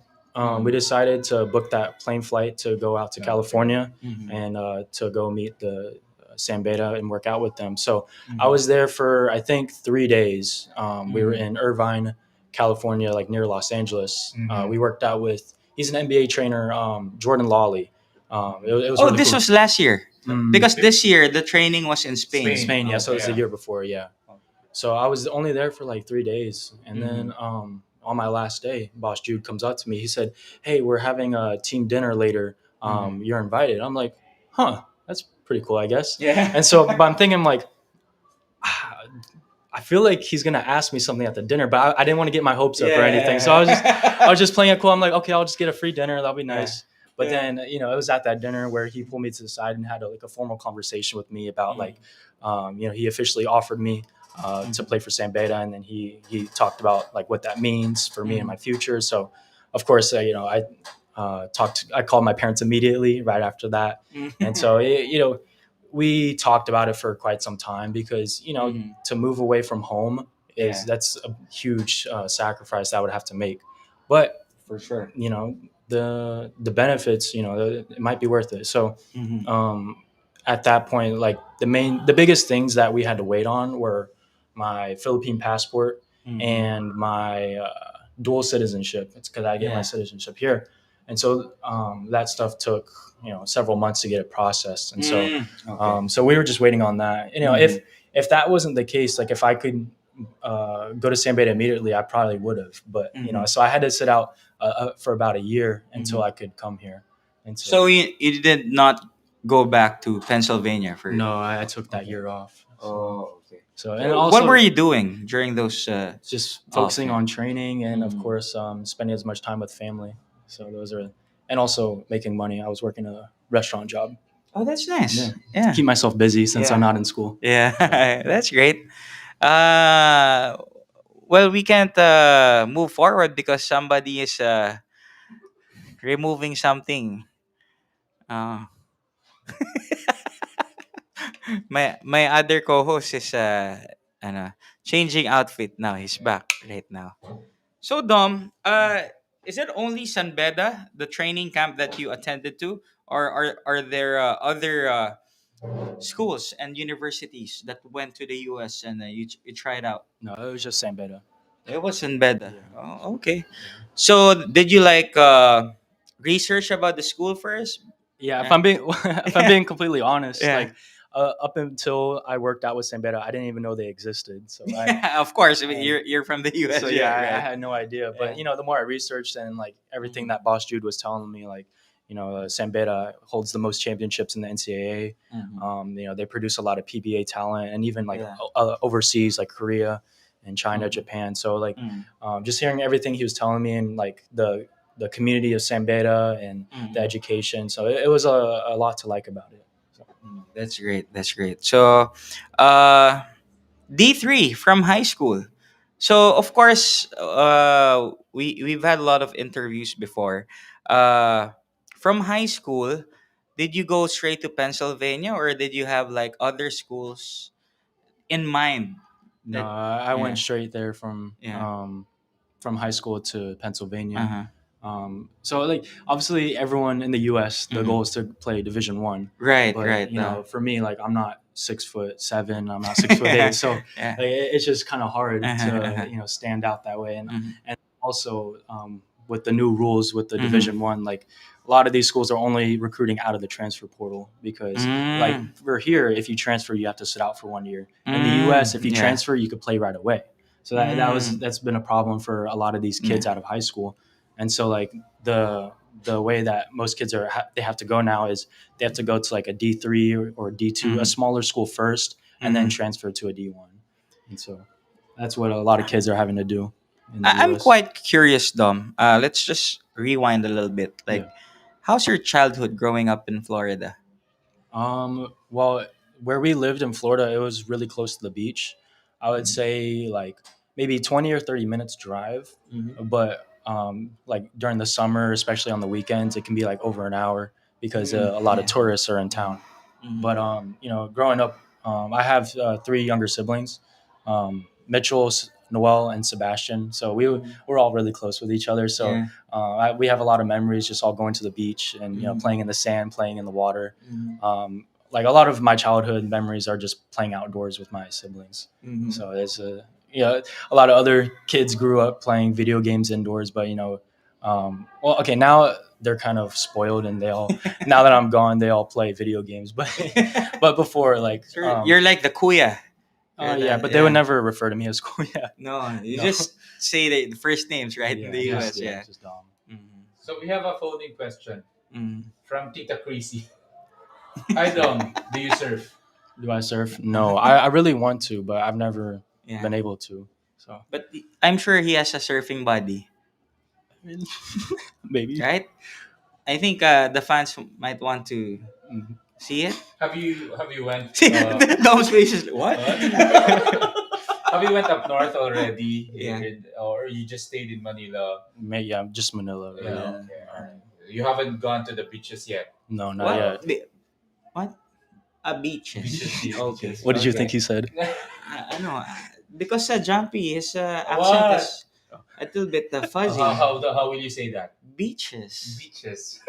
we decided to book that plane flight to go out to California Mhm. and to go meet the Sam Beta and work out with them. So Mhm. I was there for I think 3 days. We were Mhm. in Irvine, California, like near Los Angeles. Mhm. We worked out with he's an NBA trainer, Jordan Lawley. It was Oh, really this cool. was last year. Mm, Because this year the training was in Spain. Spain, yeah. Oh, So it was the year before, yeah. So I was only there for like 3 days, and then on my last day, Boss Jude comes up to me. He said, "Hey, we're having a team dinner later. You're invited." I'm like, "Huh, that's pretty cool, I guess." Yeah. And so, but I'm thinking like, I feel like he's gonna ask me something at the dinner, but I didn't want to get my hopes up or anything. So I was just playing it cool. I'm like, okay, I'll just get a free dinner. That'll be nice. But then, it was at that dinner where he pulled me to the side and had a formal conversation with me about like, he officially offered me to play for Sam Beta, and then he talked about like what that means for me and my future. So, of course, I called my parents immediately right after that, and so we talked about it for quite some time because to move away from home that's a huge sacrifice I would have to make, but For sure. the benefits, it might be worth it. So Mhm. at that point, like the biggest things that we had to wait on were my Philippine passport and my dual citizenship. It's because I get my Yeah. citizenship here, and so that stuff took several months to get it processed, and so Okay. so we were just waiting on that. If that wasn't the case, like if I could go to San Beda immediately, I probably would have. But so I had to sit out for about a year until I could come here. And so, So you did not go back to Pennsylvania for? no, I took that year off. Oh, okay. So and So also what were you doing during those? just focusing Okay. on training and of Mhm. course spending as much time with family. So those are and also making money. I was working a restaurant job Oh, that's nice. Yeah. Yeah. keep myself busy since Yeah. I'm not in school. Yeah, that's great. Uh, well, we can't move forward because somebody is removing something. Uh, my other co-host is ano, changing outfit now. He's back right now. So Dom, is it only San Beda, the training camp that you attended to, or are there other schools and universities that went to the U.S. and you tried out? No, it was just San Beda. It was in Beda. Yeah. Oh, okay. So did you like research about the school first? Yeah, if Yeah. I'm being if I'm being completely honest, Yeah. like up until I worked out with San Beda, I didn't even know they existed. So I Of course, I mean, Um, you're from the U.S. so yeah, yeah, I right. had no idea. But Yeah. the more I researched and like everything Mhm. that Boss Jude was telling me, like San Beda holds the most championships in the NCAA. Mhm. They produce a lot of PBA talent, and even like Yeah. overseas, like Korea and China, Mhm. Japan. So like Mhm. just hearing everything he was telling me and like the community of San Beda and the Mhm. education. So it was a lot to like about it. So, That's great. That's great. So, uh, D3 from high school. So of course, we've had a lot of interviews before. From high school, did you go straight to Pennsylvania, or did you have like other schools in mind? no, That I yeah, went straight there yeah, from high school to uh Pennsylvania. huh, So like obviously everyone in the U.S. the goal is to play Division One, right, but right, for me like I'm not 6'7", I'm not 6'8", so yeah, like, it's just kind of hard uh-huh, uh-huh. to stand out that way, and Mhm. also with the new rules with the Mhm. Division One, like a lot of these schools are only recruiting out of the transfer portal because like Mm, we're here, if you transfer you have to sit out for 1 year. In the U.S. if you yeah, transfer you could play right away. So that's been a problem for a lot of these kids yeah. out of high school, and so like the way that most kids they have to go now is they have to go to like a D3 or D2, a Mhm. smaller school first, and then Mhm. transfer to a D1. And so that's what a lot of kids are having to do in the I'm U.S. quite curious, Dom. Let's just rewind a little bit. Yeah. Like, how's your childhood growing up in Florida? Well, where we lived in Florida, it was really close to the beach. I would say like maybe 20 or 30 minutes drive, Mhm. but like during the summer, especially on the weekends, it can be like over an hour because a lot of Yeah. tourists are in town. Mhm. But growing up, I have three younger siblings, Mitchell, Noel, and Sebastian. So we're all really close with each other. So Yeah. we have a lot of memories, just all going to the beach and Mhm. playing in the sand, playing in the water. Mhm. Like a lot of my childhood memories are just playing outdoors with my siblings. Mhm. So there's a lot of other kids grew up playing video games indoors, but well, okay, now they're kind of spoiled and they all now that I'm gone, they all play video games. But but before, like, So you're like the kuya. You're yeah, the- but they would never refer to me as cool. Yeah, No, you No. just say the first names, right? In the yeah, US, just, yeah. just Dom. Mhm. So we have a phone-in question Mhm. from Tita Chrissy. Hi Dom, do you surf? Do I surf? No, I really want to, but I've never Yeah. been able to. So But I'm sure he has a surfing buddy, maybe. right? I think the fans might want to Mhm. see it. Have you went? See, Dom's face is what? Have you went up north already? Yeah. Or you just stayed in Manila? Maybe yeah, just Manila. Really. Yeah. Okay. Alright. You haven't gone to the beaches yet. No, not What? yet. What? A beaches. Beaches, Okay. beaches. What did you Okay. think he said? I know. Because Jumpy, his accent What? is a little bit fuzzy. How will you say that? Beaches. Beaches.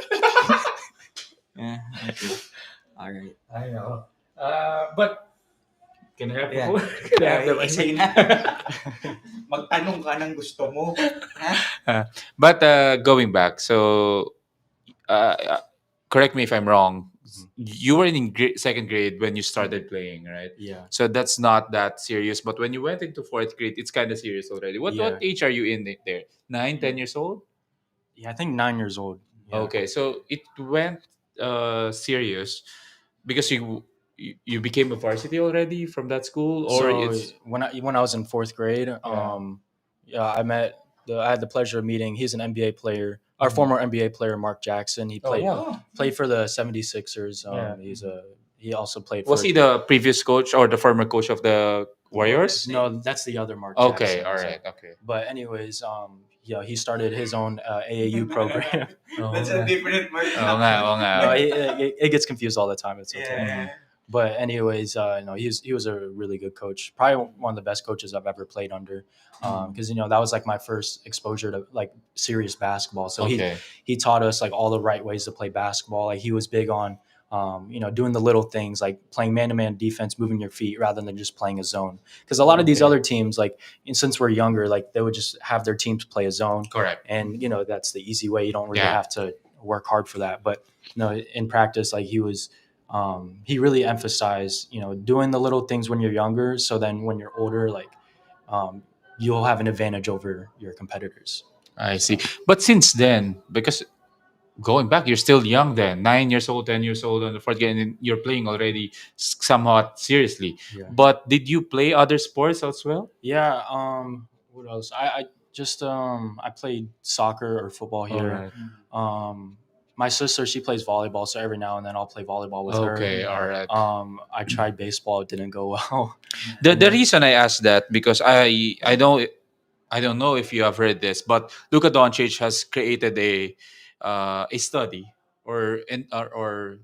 Yeah. Okay. Alright. I know. But can I have Yeah. can I have the mic? Sige na. Magtanong ka ng gusto mo. Ha? But going back, so uh, correct me if I'm wrong. Mhm. You were in second grade when you started playing, right? Yeah. So that's not that serious. But when you went into fourth grade, it's kind of serious already. What Yeah. age are you in there? 9, 10 years old? Yeah, I think 9 years old. Yeah. Okay, so it went serious because you became a varsity already from that school, or So it's when I was in fourth grade, yeah, I had the pleasure of meeting. He's an NBA player, our Mhm. former NBA player, Mark Jackson. He Oh, played wow. played for the 76ers. Yeah. He also played Was for. he the previous coach or the former coach of the Warriors? No, that's the other Mark Okay, Jackson. all so- right, okay. But anyways, yeah, he started his own AAU program. That's a different Mark Oo nga, oo nga. No, it gets confused all the time. It's okay. Yeah. But anyways, no, he was a really good coach. Probably one of the best coaches I've ever played under. Because that was like my first exposure to like serious basketball. So Okay. he taught us like all the right ways to play basketball. Like he was big on doing the little things like playing man-to-man defense, moving your feet rather than just playing a zone. Because a lot of these Okay. other teams, like since we're younger, like they would just have their teams play a zone, Correct. and that's the easy way. You don't really Yeah. have to work hard for that. But no, in practice, like he really emphasized doing the little things when you're younger, so then when you're older, like you'll have an advantage over your competitors. I see. But since then, because going back, you're still young then, 9 years old, 10 years old on the fourth game, and you're playing already somewhat seriously. Yeah. But did you play other sports as well? Yeah. What else? I just I played soccer or football here. Alright. My sister, she plays volleyball, so every now and then I'll play volleyball with Okay, her. all right. I tried baseball, it didn't go well. The reason I asked that because I don't know if you have heard this, but Luka Doncic has created a study or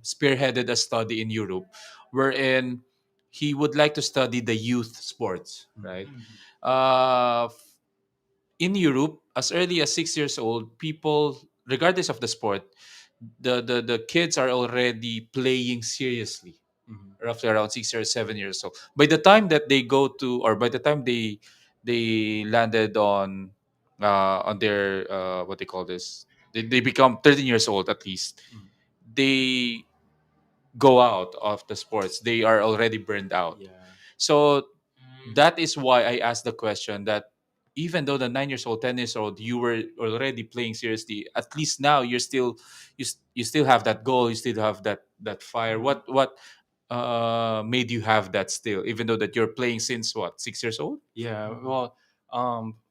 spearheaded a study in Europe, wherein he would like to study the youth sports, right? Uh, in Europe, as early as 6 years old, people, regardless of the sport, the kids are already playing seriously, Mhm. roughly around 6 or 7 years old. By the time that they go to, or by the time they landed on their what they call this, they become 13 years old at least. Mhm. They go out of the sports. They are already burned out. Yeah. So that is why I asked the question that even though the 9 years old, 10 years old, you were already playing seriously. At least now you're still you still have that goal. You still have that fire. What made you have that still, even though that you're playing since what 6 years old? Yeah, well,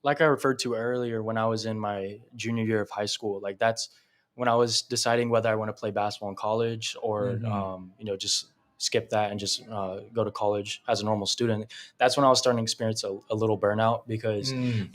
like I referred to earlier, when I was in my junior year of high school, like that's when I was deciding whether I want to play basketball in college or, Mhm. just skip that and just go to college as a normal student. That's when I was starting to experience a little burnout because, Mm,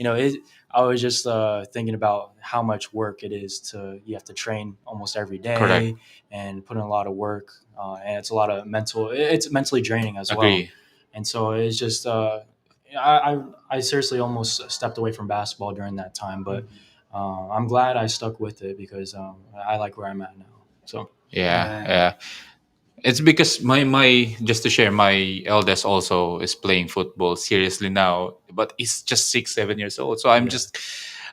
I was just thinking about how much work it is you have to train almost every correct. day and put in a lot of work. And it's a lot of it's mentally draining as well. Agree. And so it's just I seriously almost stepped away from basketball during that time, but I'm glad I stuck with it because I like where I'm at now. So Yeah, yeah. It's because my just to share, my eldest also is playing football seriously now, but he's just 6, 7 years old. So I'm Yeah. just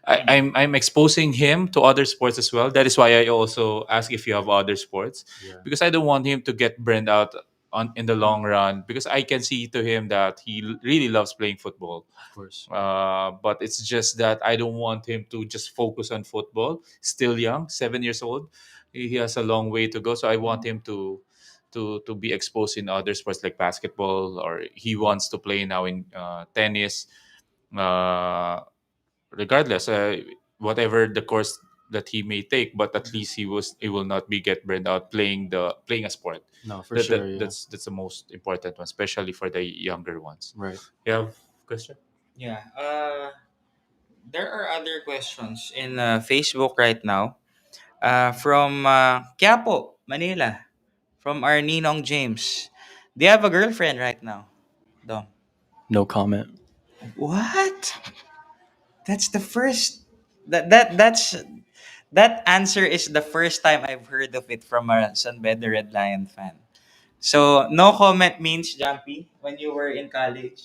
I'm exposing him to other sports as well. That is why I also ask if you have other sports, yeah, because I don't want him to get burned out on in the long run. Because I can see to him that he really loves playing football. of course. But it's just that I don't want him to just focus on football. Still young, 7 years old. He has a long way to go. So I want him to be exposed in other sports like basketball, or he wants to play now in tennis. Uh, Regardless, whatever the course that he may take, but at least he will not be get burned out playing a sport. No, for sure. Yeah. That's the most important one, especially for the younger ones. Right. You have question? Yeah. There are other questions in Facebook right now. From Quiapo, Manila. From our Ninong James. Do you have a girlfriend right now? Dom. No comment. What? That's the first. That answer is the first time I've heard of it from a San Beda Red Lion fan. So, no comment means, Jumpy, when you were in college?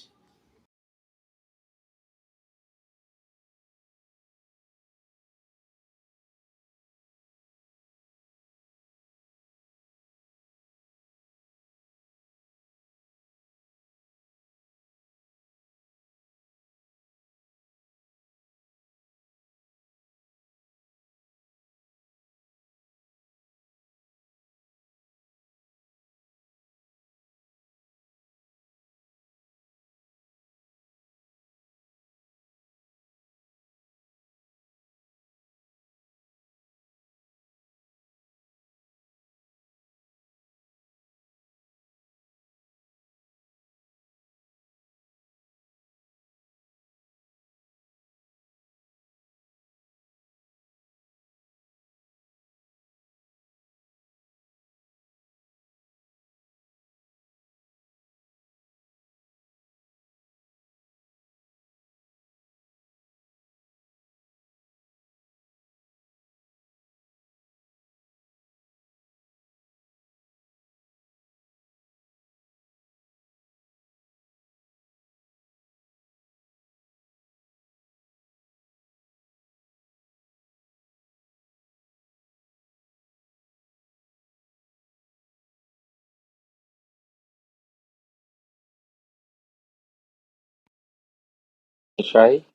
Try?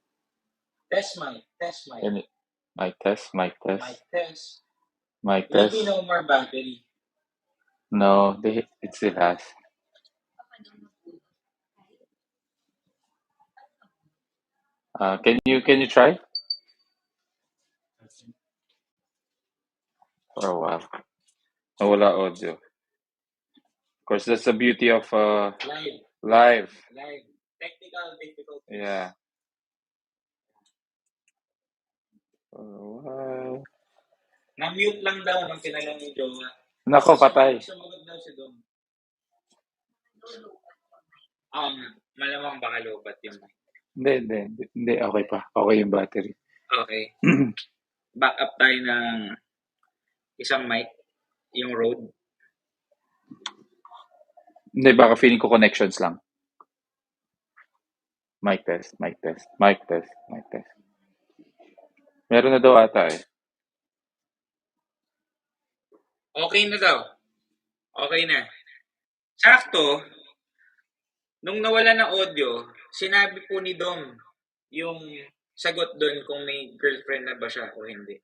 Test mic, test mic, Can it, mic test, mic mic test, test. mic Maybe test. no more battery. No, it still has. Can you try for a while? Nawala audio. Of course, that's the beauty of Live, live. live. Technical difficulties. Yeah. For a while. Na-mute lang daw nung tinanong ni Jowa. Nako, patay. Sumagot daw si Dom. Malamang baka lobat yung mic. Hindi. Okay pa. Okay yung battery. Okay. Back up tayo ng isang mic, yung Rode. Hindi, baka feeling ko connections lang. Mic test, mic test, mic test, mic test. Meron na daw ata eh. Okay na daw. Okay na. Sakto, nung nawala ng audio, sinabi po ni Dom yung sagot doon kung may girlfriend na ba siya o hindi.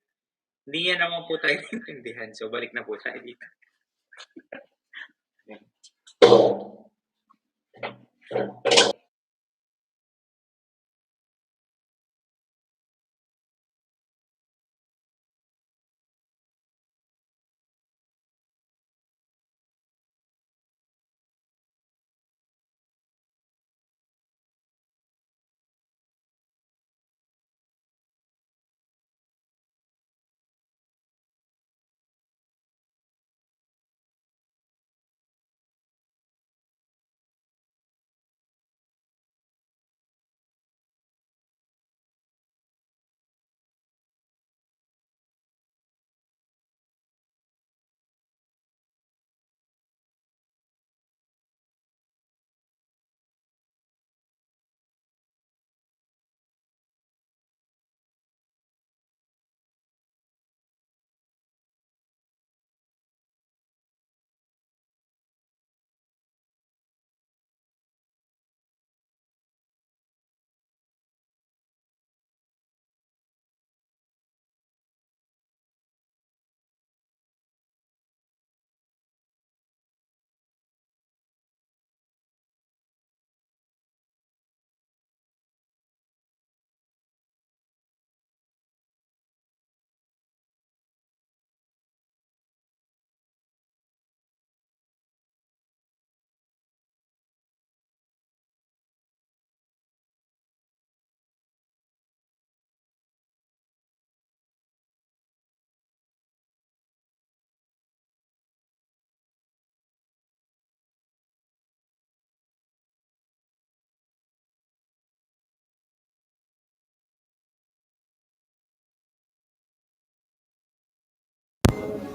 Hindi niya naman po tayo naintindihan. So, balik na po tayo dito.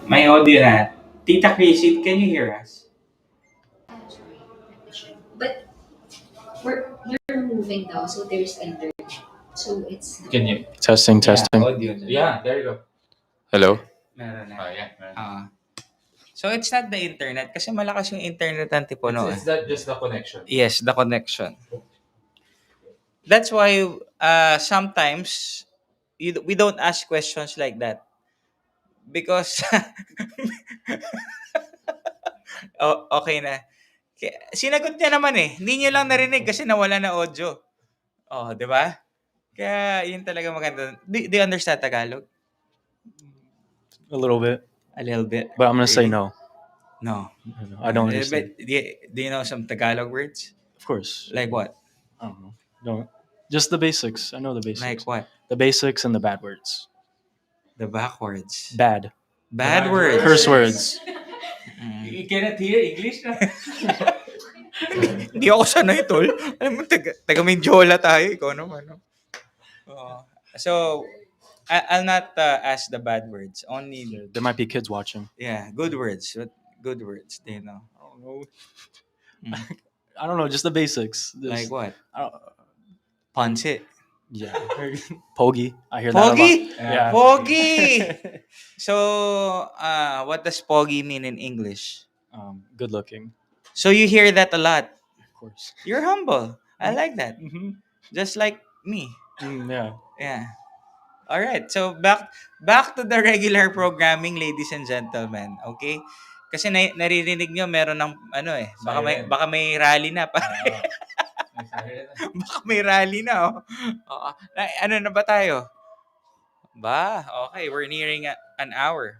May audio na. Tita Chrissy, can you hear us? But you're moving now, so there's internet. So it's Can you? Testing, Yeah, testing. audio. Yeah, there you go. Hello? Meron na. Yeah, meron. So it's not the internet kasi malakas yung internet ng Tipono. It's that just the connection. Yes, the connection. That's why sometimes we don't ask questions like that because okay na. Sinagot niya naman eh. Hindi niyo lang narinig kasi nawala na audio. Oh, 'di ba? Kaya yun talaga maganda. Do you understand Tagalog? A little bit, A little bit. but I'm gonna say Really? no. No. I don't But understand. do you know some Tagalog words? Of course. Like what? I don't know. Don't. Just the basics. I know the basics. Like what? The basics and the bad words. The backwards. Bad. Bad words. Curse words. You cannot hear English na. Hindi ako sanay, tol. Alam mo, taga Mindiola tayo. Ikaw naman, no? So, I'll not ask the bad words. Only, There might be kids watching. yeah, good words. What good words, do you know? I don't know. I don't know. Just the basics. Like what? I don't, Pansit. yeah. Pogi. I hear that a lot. Pogi? Yeah. Pogi! So, what does pogi mean in English? Good looking. So, you hear that a lot. Of course. You're humble. I like that. Mm-hmm. Just like me. Yeah. Yeah. All right. So back to the regular programming, ladies and gentlemen. Okay? Kasi naririnig nyo meron ng ano eh. Baka may rally na pa. Baka may rally na oh. Oo. Ano na ba tayo? Okay, we're nearing an hour.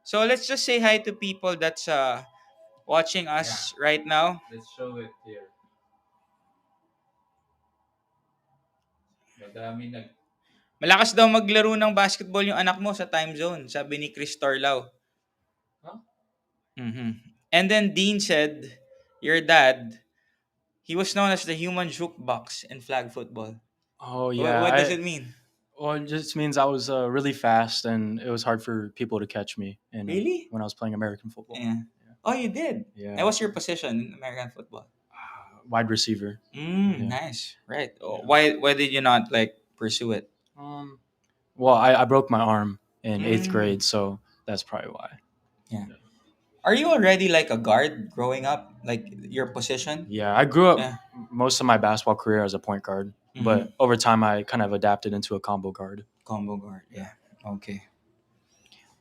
So let's just say hi to people that's watching us right now. Let's show it here. Madami Malakas daw maglaro ng basketball yung anak mo sa time zone, sabi ni Chris Torlao. Huh? Mm-hmm. And then Dean said, your dad, he was known as the human jukebox in flag football. Oh yeah. What does it mean? Well, it just means I was really fast, and it was hard for people to catch me. And Really? when I was playing American football, Yeah. Oh, you did? Yeah. And what's your position in American football? Wide receiver. Yeah. Nice. Right. Oh, why did you not like pursue it? Well, I broke my arm in 8th Mm. grade, so that's probably why. Are you already like a guard growing up? Like your position? Yeah, I grew up Yeah. most of my basketball career as a point guard, but over time I kind of adapted into a combo guard. Combo guard, yeah. Okay.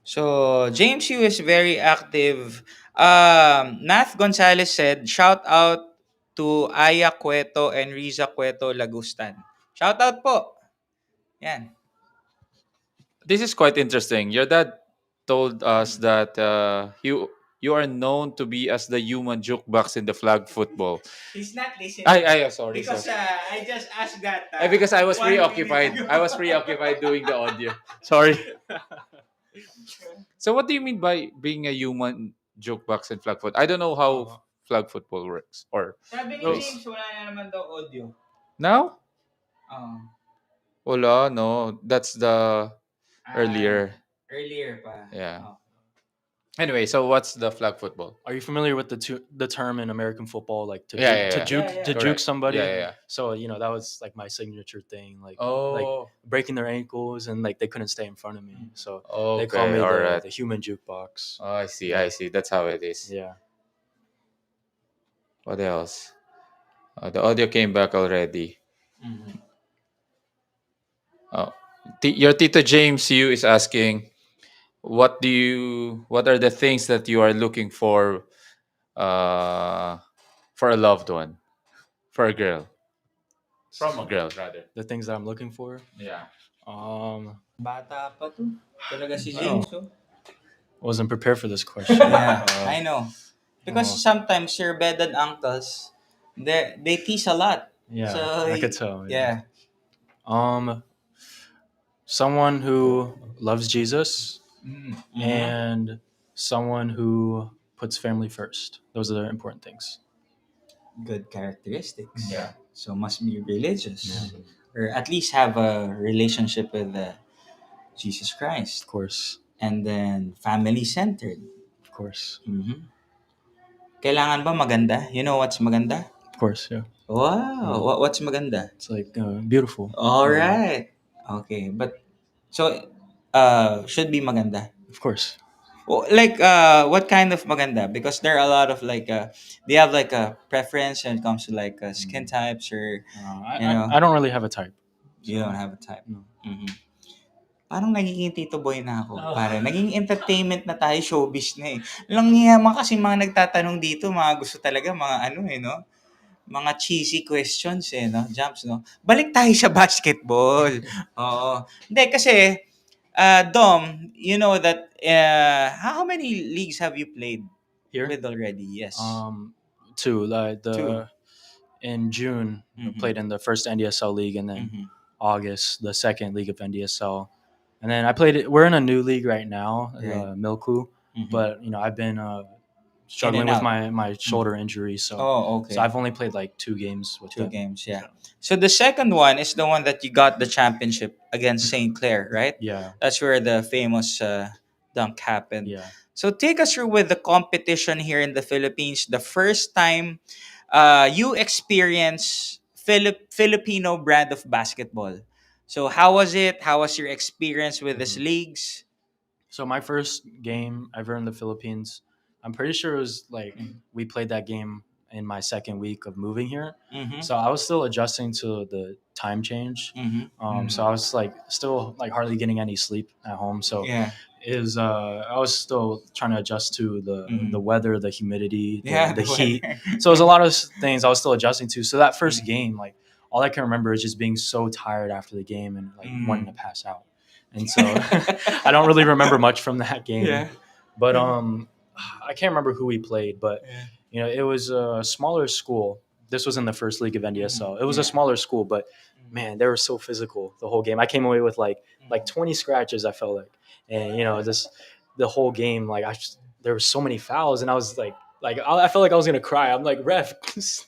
So James Yu is very active. Nath Gonzalez said, shout out to Aya Cueto and Riza Cueto Lagustan. Shout out po. Yan. This is quite interesting. Your dad told us that you are known to be as the human jukebox in the flag football. He's not listening. Sorry. Because I just asked that. Because I was 1 minute preoccupied. ago. I was preoccupied doing the audio. Sorry. So what do you mean by being a human jukebox in flag football? I don't know how flag football works. Or Sabi ni No. James, wala na naman daw audio. now? Oh. Wala, no. That's the earlier. Earlier pa. Yeah. Oh. Anyway, so what's the flag football? Are you familiar with the term in American football, like to Yeah, to yeah, juke yeah. to Correct. juke somebody? Yeah. So that was like my signature thing, like Oh, breaking their ankles, and like they couldn't stay in front of me, so okay. they call me All right. the human jukebox. Oh, I see. That's how it is. Yeah. What else? The audio came back already. Mhm. Oh, your Tito James Yu is asking, what are the things that you are looking for a loved one, for a girl, from a girl rather? The things that I'm looking for. Yeah. Bata pa to. Talaga si James. Oh. Wasn't prepared for this question. Yeah, I know. Because sometimes your bedad uncles, they tease a lot. Yeah, So, I could tell. Yeah. Someone who loves Jesus Mhm. and someone who puts family first. Those are the important things. Good characteristics. Yeah. So must be religious. Or at least have a relationship with Jesus Christ. Of course. And then family centered. Of course. Mm-hmm. Kailangan ba maganda? You know what's maganda? Of course, yeah. Wow. What's maganda? It's like beautiful. All right. Okay, but so should be maganda. Of course. Well, like what kind of maganda? Because there are a lot of like they have like a preference when it comes to like skin types or I, you I know I don't really have a type. you don't have a type. No. Mhm. Parang nagiging Tito Boy na ako. Pare, naging entertainment na tayo, showbiz na eh. Lang yaman kasi mga nagtatanong dito, mga gusto talaga, mga ano eh, no? Mga cheesy questions eh, no? Jumps, no? Balik tayo sa basketball. Oo. Hindi, kasi, Dom, you know that, how many leagues have you played Here, with already? Yes. two. Like Two. in June, I Mhm. played in the first NDSL league, and then Mhm. August the second league of NDSL, and then I played it. We're in a new league right now, Right. Milku, Mhm. but I've been In struggling and with out. my shoulder injury, so Oh, okay. so I've only played like 2 games with Two them. games, yeah. So the second one is the one that you got the championship against St. Clair, right? Yeah, That's where the famous dunk happened. yeah. So take us through with the competition here in the Philippines. The first time you experience Filipino brand of basketball. So how was it? How was your experience with these leagues? So my first game ever in the Philippines, I'm pretty sure it was like Mhm. we played that game in my second week of moving here. Mm-hmm. So I was still adjusting to the time change. Mm-hmm. So I was like still like hardly getting any sleep at home. So Yeah. I was still trying to adjust to Mhm. the weather, the humidity, Yeah. the the heat. weather. So it was a lot of things I was still adjusting to. So that first Mhm. game, like all I can remember is just being so tired after the game and like wanting to Mm. pass out. And so I don't really remember much from that game. Yeah. But I can't remember who we played, but Yeah. it was a smaller school. This was in the first league of NDSL. It was Yeah. a smaller school, but man, they were so physical the whole game. I came away with like 20 scratches. I felt like, and just the whole game, like there were so many fouls, and I was like I felt like I was gonna cry. I'm like, ref,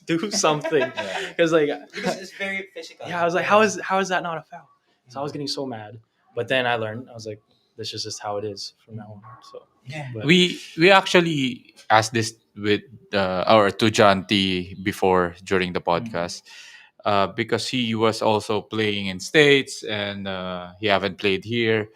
do something, because like Because it's very physical. yeah, I was like, how is that not a foul? So I was getting so mad, but then I learned. I was like, this is just how it is from now on. So Yeah. but, We actually asked this with or to John T before during the podcast, because he was also playing in states and he haven't played here,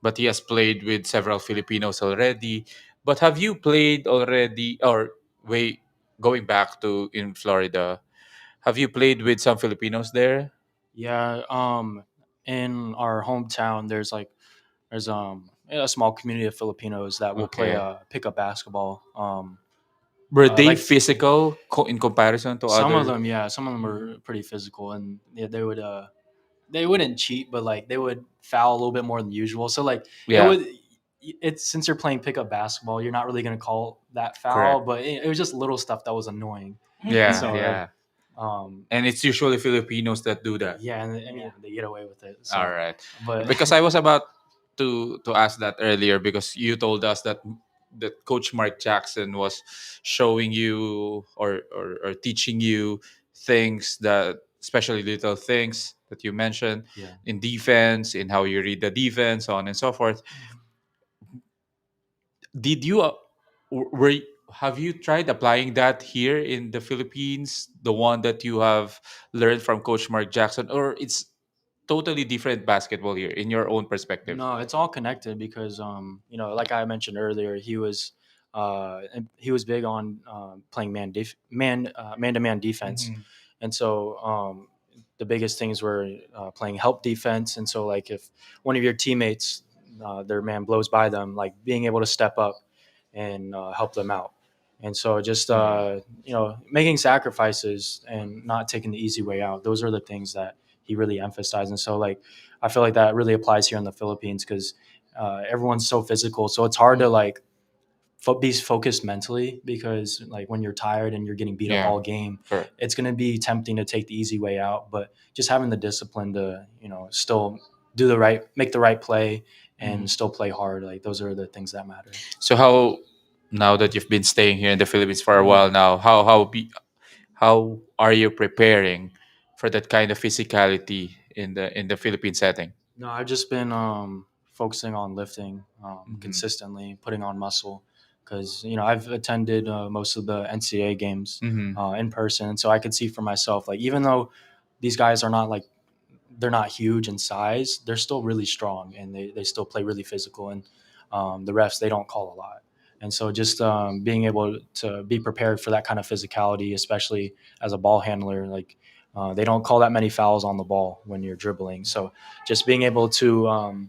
but he has played with several Filipinos already. But have you played already, or wait, going back to in Florida? Have you played with some Filipinos there? yeah, in our hometown, there's a small community of Filipinos that will play Okay. pickup basketball. Were they Like physical in comparison to some of other? them, yeah, some of them were pretty physical, and yeah, they wouldn't cheat, but like they would foul a little bit more than usual. So like it Yeah, would it's since you're playing pickup basketball, you're not really gonna call that foul, correct. but it was just little stuff that was annoying. Yeah, So yeah. um And it's usually Filipinos that do that. yeah, and I mean they get away with it. So All right. but Because I was about to ask that earlier, because you told us that Coach Mark Jackson was showing you or teaching you things, that especially little things that you mentioned yeah. in defense, in how you read the defense, so on and so forth. Did you have you tried applying that here in the Philippines, the one that you have learned from Coach Mark Jackson, or it's totally different basketball here in your own perspective? No, it's all connected because like I mentioned earlier, he was big on playing man to man defense, Mhm. and so the biggest things were playing help defense, and so like if one of your teammates their man blows by them, like being able to step up and help them out, and so just making sacrifices and not taking the easy way out. Those are the things that he really emphasized, and so like I feel like that really applies here in the Philippines because everyone's so physical. So it's hard to like be focused mentally because like when you're tired and you're getting beat up Yeah, all game, correct. it's going to be tempting to take the easy way out. But just having the discipline to still make the right play and still play hard. Like those are the things that matter. So how, now that you've been staying here in the Philippines for a Mhm. while now, how are you preparing for that kind of physicality in the Philippine setting? No, I've just been focusing on lifting Mhm. consistently, putting on muscle. because I've attended most of the NCAA games Mhm. in person, and so I could see for myself, like, even though these guys are not like they're not huge in size, they're still really strong, and they still play really physical, and the refs, they don't call a lot. And so just being able to be prepared for that kind of physicality, especially as a ball handler, like they don't call that many fouls on the ball when you're dribbling. So just being able to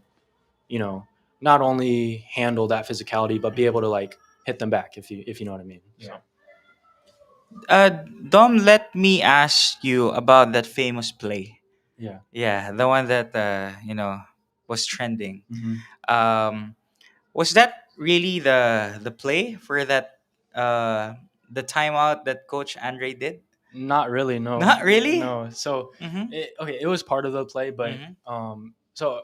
you know not only handle that physicality, but be able to like hit them back, if you know what I mean. So. Dom, let me ask you about that famous play. Yeah. Yeah, the one that was trending. Mhm. Um, was that really the play for that the timeout that Coach Andre did? Not really, no. Not really. No. So, Mm-hmm. it was part of the play, but Mm-hmm. so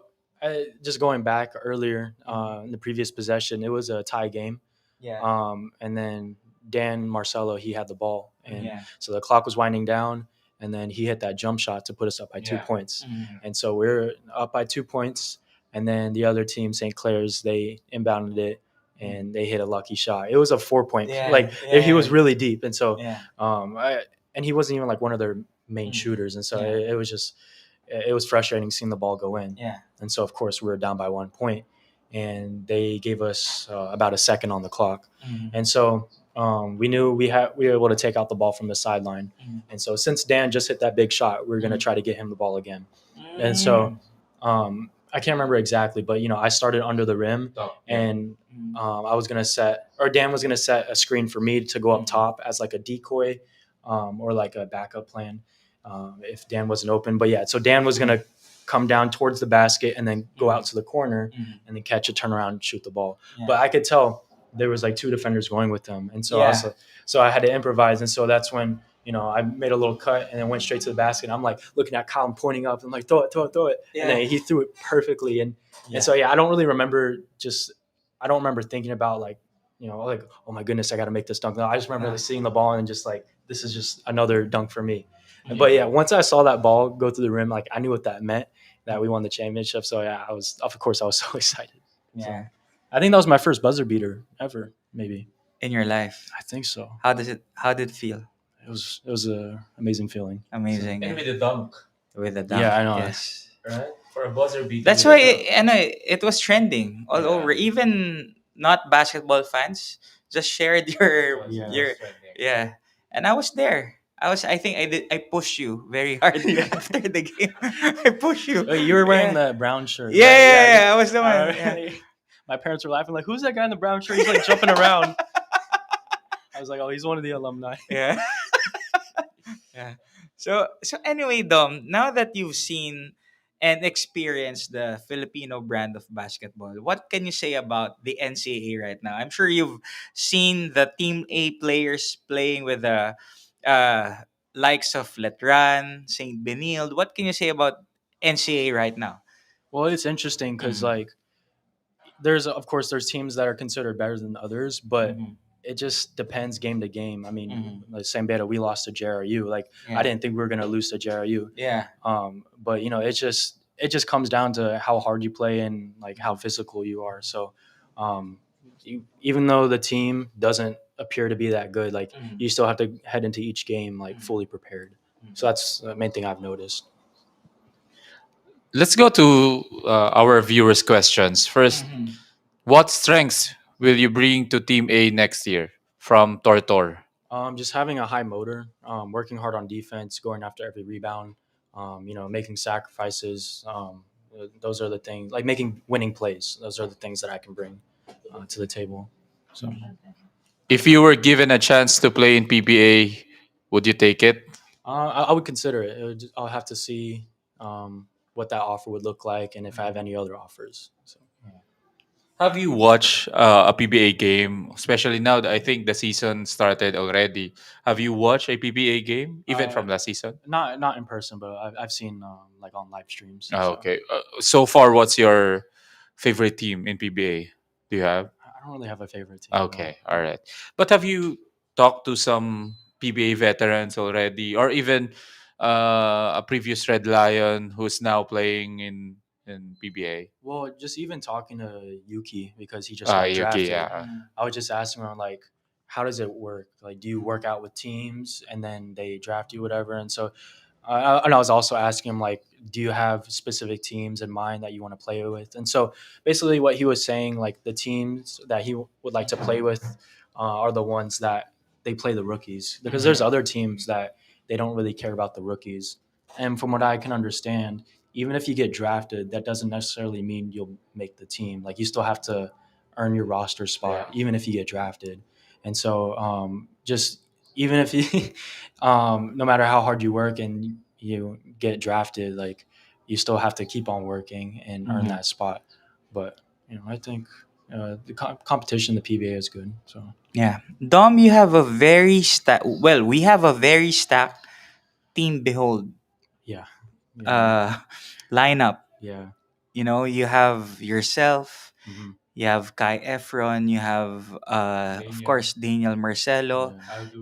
just going back earlier in the previous possession, it was a tie game. Yeah. And then Dan Marcelo, he had the ball, and Yeah. so the clock was winding down, and then he hit that jump shot to put us up by 2 points, Mhm. and so we're up by 2 points, and then the other team, St. Clair's, they inbounded it. And they hit a lucky shot. It was a 4 point. Yeah, Like yeah, he was yeah. really deep, and so Yeah. and he wasn't even like one of their main Mm. shooters, and so Yeah. it was just it was frustrating seeing the ball go in. Yeah. And so of course we were down by 1 point, and they gave us about a second on the clock, Mhm. and so we knew we were able to take out the ball from the sideline, Mhm. and so since Dan just hit that big shot, we were going to Mhm. try to get him the ball again, and so I can't remember exactly, but I started under the rim, and Mhm. I was gonna Dan was gonna set a screen for me to go up Mhm. top as like a decoy, or like a backup plan, if Dan wasn't open. But yeah, so Dan was gonna come down towards the basket and then go out to the corner Mhm. and then catch it, turn around, and shoot the ball. Yeah. But I could tell there was like two defenders going with him, and so Yeah. so I had to improvise, and so that's when I made a little cut and then went straight to the basket. I'm like looking at Kyle pointing up. I'm like, throw it, throw it, throw it. Yeah. And then he threw it perfectly. Yeah. And so, yeah, I don't really remember I don't remember thinking about like, like, oh my goodness, I got to make this dunk. No, I just remember seeing the ball and just like, this is just another dunk for me. Yeah. But yeah, once I saw that ball go through the rim, like I knew what that meant, that we won the championship. So yeah, of course I was so excited. Yeah. So, I think that was my first buzzer beater ever, maybe. In your life, I think so. how did it feel? It was a amazing feeling. Amazing. And with the dunk, With the dunk. Yeah, I know. Yes. right? For a buzzer beater. That's with why a dunk. it was trending all Yeah. over. Even not basketball fans just shared your Yeah, your it's trending. yeah. And I was there. I think I pushed you very hard after the game. I pushed you. You were wearing Yeah. the brown shirt. Yeah, right? yeah. I was the one. I Yeah. remember my parents were laughing like, "Who's that guy in the brown shirt? He's like jumping around." I was like, "Oh, he's one of the alumni." Yeah. Yeah. So anyway, Dom, now that you've seen and experienced the Filipino brand of basketball, what can you say about the NCAA right now? I'm sure you've seen the Team A players playing with the uh, likes of Letran, Saint Benilde. What can you say about NCAA right now? Well, it's interesting because Mhm. like of course there's teams that are considered better than others, but Mhm. it just depends game to game. I mean, Mhm. like San Beda, we lost to JRU. Like Yeah. I didn't think we were gonna lose to JRU. Yeah. But it just comes down to how hard you play and like how physical you are. So even though the team doesn't appear to be that good, like Mhm. you still have to head into each game like Mhm. fully prepared. Mhm. So that's the main thing I've noticed. Let's go to our viewers' questions. First, Mhm. what strengths will you bring to Team A next year from Tortor? Just having a high motor, working hard on defense, going after every rebound, making sacrifices. Those are the things, like making winning plays. Those are the things that I can bring to the table. So If you were given a chance to play in PBA, would you take it? I would consider it. I'll have to see what that offer would look like and if I have any other offers. So. Have you watched a PBA game, especially now that I think the season started already? Have you watched a PBA game, even from last season? Not in person, but I've seen like on live streams. Oh, So okay. So far, what's your favorite team in PBA? Do you have? I don't really have a favorite team. no. Okay, all right. But have you talked to some PBA veterans already, or even a previous Red Lion who's now playing in in PBA? Well, just even talking to Yuki because he just got Yuki, drafted. yeah. I was just asking him like, how does it work? Like, do you work out with teams and then they draft you, whatever? And so, and I was also asking him like, do you have specific teams in mind that you want to play with? And so, basically, what he was saying, like the teams that he would like to play with, are the ones that they play the rookies because there's other teams that they don't really care about the rookies. And from what I can understand, even if you get drafted, that doesn't necessarily mean you'll make the team. Like you still have to earn your roster spot, even if you get drafted. And so, just even if you, no matter how hard you work and you get drafted, like you still have to keep on working and earn that spot. But I think the competition, the PBA is good. So Yeah. Dom, you have a very we have a very stacked team behold yeah, lineup. yeah. You have yourself, Mhm. you have Kai Efron, you have of course Daniel Marcelo,